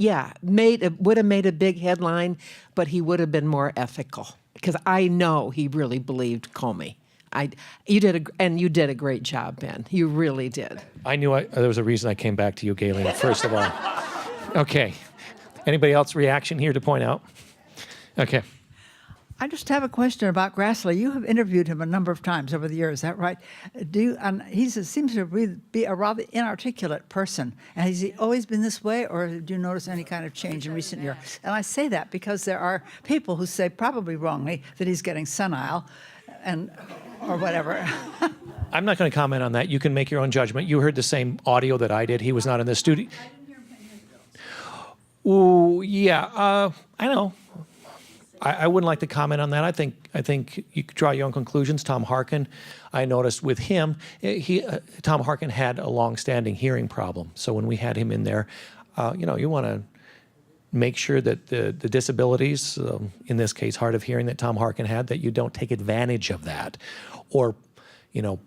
would have made a big headline, but he would have been more ethical, because I know he really believed Comey. You did a great job, Ben. You really did. I knew there was a reason I came back to you, Galen, first of all. Okay. Anybody else reaction here to point out? Okay. I just have a question about Grassley. You have interviewed him a number of times over the years, is that right? And he seems to be a rather inarticulate person. And has he always been this way, or do you notice any kind of change in recent years? And I say that because there are people who say, probably wrongly, that he's getting senile, or whatever. I'm not going to comment on that. You can make your own judgment. You heard the same audio that I did. He was not in the studio. Ooh, yeah. I know. I wouldn't like to comment on that. I think you could draw your own conclusions. Tom Harkin, I noticed with him, Tom Harkin had a long-standing hearing problem. So when we had him in there, you want to make sure that the disabilities, in this case, hard of hearing that Tom Harkin had, that you don't take advantage of that, or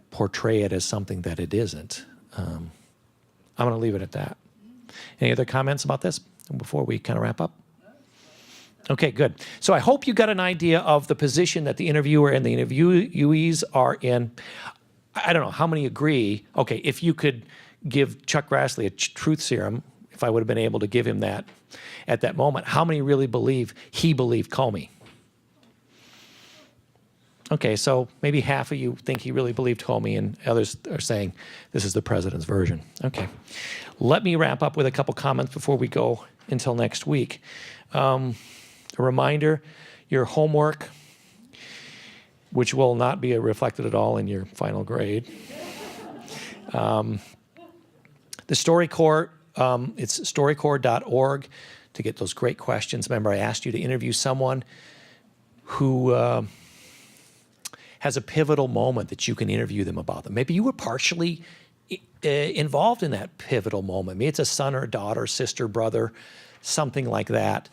portray it as something that it isn't. I'm going to leave it at that. Any other comments about this before we kind of wrap up? Okay, good. So I hope you got an idea of the position that the interviewer and the interviewees are in. I don't know how many agree. Okay, if you could give Chuck Grassley a truth serum, if I would have been able to give him that at that moment, how many really believe he believed Comey? Okay, so maybe half of you think he really believed Comey, and others are saying this is the president's version. Okay, let me wrap up with a couple comments before we go until next week. A reminder, your homework, which will not be reflected at all in your final grade. The StoryCorps, it's storycorps.org to get those great questions. Remember, I asked you to interview someone who has a pivotal moment that you can interview them about them. Maybe you were partially involved in that pivotal moment. Maybe it's a son or a daughter, sister, brother, something like that.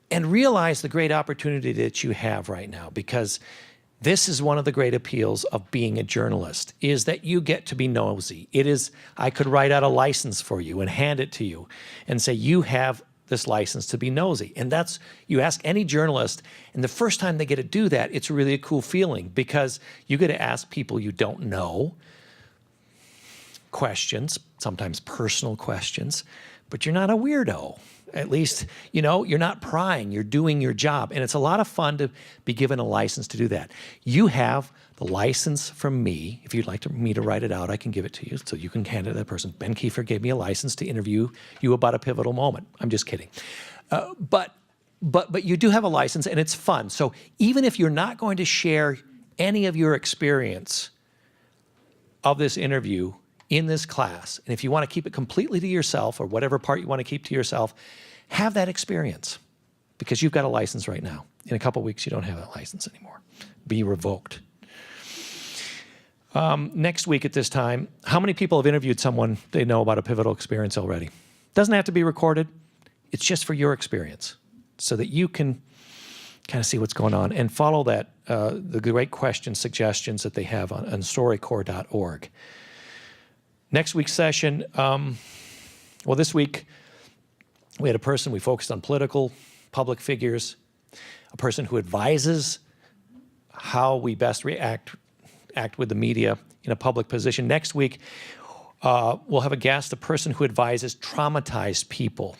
And realize the great opportunity that you have right now, because this is one of the great appeals of being a journalist, is that you get to be nosy. It is, I could write out a license for you and hand it to you and say, you have this license to be nosy. And that's, you ask any journalist, and the first time they get to do that, it's really a cool feeling, because you get to ask people you don't know questions, sometimes personal questions, but you're not a weirdo. At least, you're not prying, you're doing your job. And it's a lot of fun to be given a license to do that. You have the license from me. If you'd like me to write it out, I can give it to you, so you can hand it to that person. Ben Kieffer gave me a license to interview you about a pivotal moment. I'm just kidding. But you do have a license, and it's fun. So even if you're not going to share any of your experience of this interview in this class, and if you want to keep it completely to yourself, or whatever part you want to keep to yourself, have that experience, because you've got a license right now. In a couple of weeks, you don't have that license anymore. Be revoked. Next week at this time, how many people have interviewed someone they know about a pivotal experience already? Doesn't have to be recorded. It's just for your experience so that you can kind of see what's going on and follow that, the great question suggestions that they have on storycorps.org. Next week's session, well, this week we had a person, we focused on political, public figures, a person who advises how we best act with the media in a public position. Next week, we'll have a guest, a person who advises traumatized people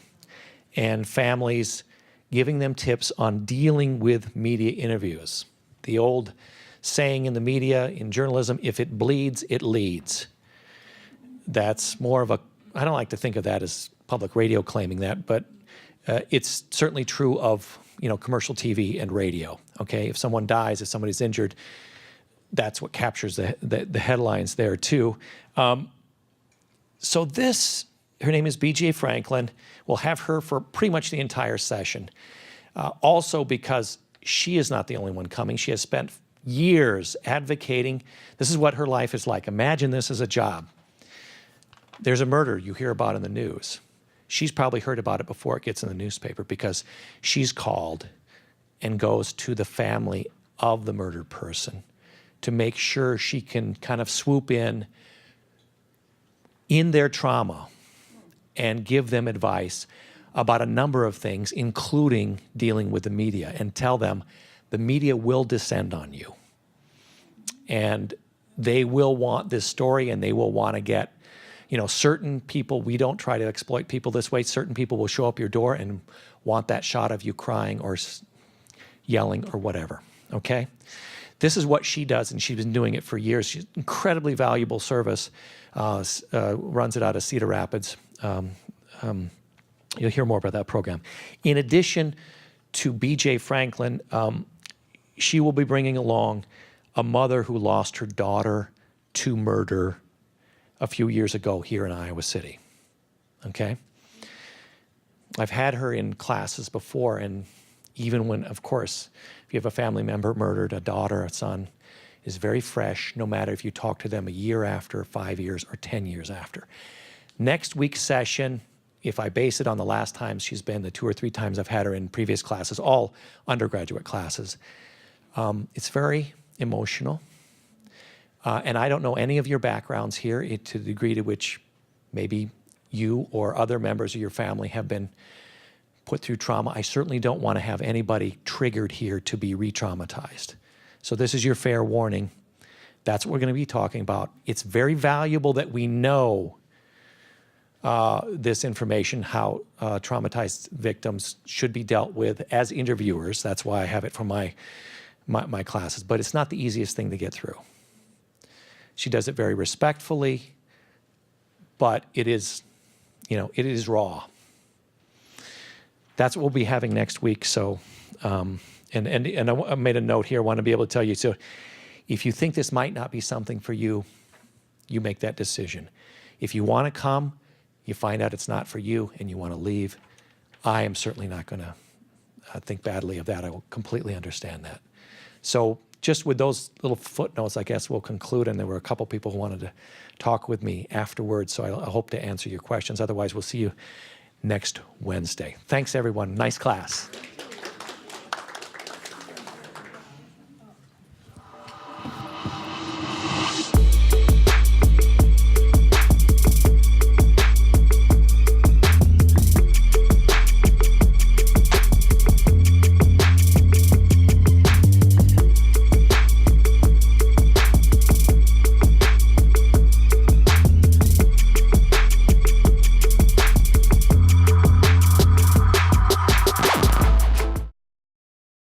and families, giving them tips on dealing with media interviews. The old saying in the media, in journalism, if it bleeds, it leads. That's more of a, I don't like to think of that as public radio claiming that, but it's certainly true of, commercial TV and radio, okay? If someone dies, if somebody's injured, that's what captures the headlines there too. So this, her name is B.J. Franklin. We'll have her for pretty much the entire session. Also because she is not the only one coming. She has spent years advocating. This is what her life is like. Imagine this as a job. There's a murder you hear about in the news. She's probably heard about it before it gets in the newspaper because she's called and goes to the family of the murdered person to make sure she can kind of swoop in their trauma and give them advice about a number of things, including dealing with the media, and tell them the media will descend on you. And they will want this story, and they will want to get, certain people, we don't try to exploit people this way. Certain people will show up your door and want that shot of you crying or yelling or whatever, okay? This is what she does, and she's been doing it for years. She's incredibly valuable service, runs it out of Cedar Rapids. You'll hear more about that program. In addition to B.J. Franklin, she will be bringing along a mother who lost her daughter to murder a few years ago here in Iowa City, okay? I've had her in classes before, and even when, of course, if you have a family member murdered, a daughter, a son, is very fresh, no matter if you talk to them a year after, 5 years, or 10 years after. Next week's session, if I base it on the last time she's been, the 2 or 3 times I've had her in previous classes, all undergraduate classes, it's very emotional. And I don't know any of your backgrounds here to the degree to which maybe you or other members of your family have been put through trauma. I certainly don't want to have anybody triggered here to be re-traumatized. So this is your fair warning. That's what we're going to be talking about. It's very valuable that we know this information, how traumatized victims should be dealt with as interviewers. That's why I have it from my classes. But it's not the easiest thing to get through. She does it very respectfully, but it is, it is raw. That's what we'll be having next week. So, and I made a note here. I want to be able to tell you. So, if you think this might not be something for you, you make that decision. If you want to come, you find out it's not for you, and you want to leave, I am certainly not going to think badly of that. I will completely understand that. So, just with those little footnotes, I guess we'll conclude. And there were a couple people who wanted to talk with me afterwards, so I hope to answer your questions. Otherwise, we'll see you next Wednesday. Thanks, everyone. Nice class.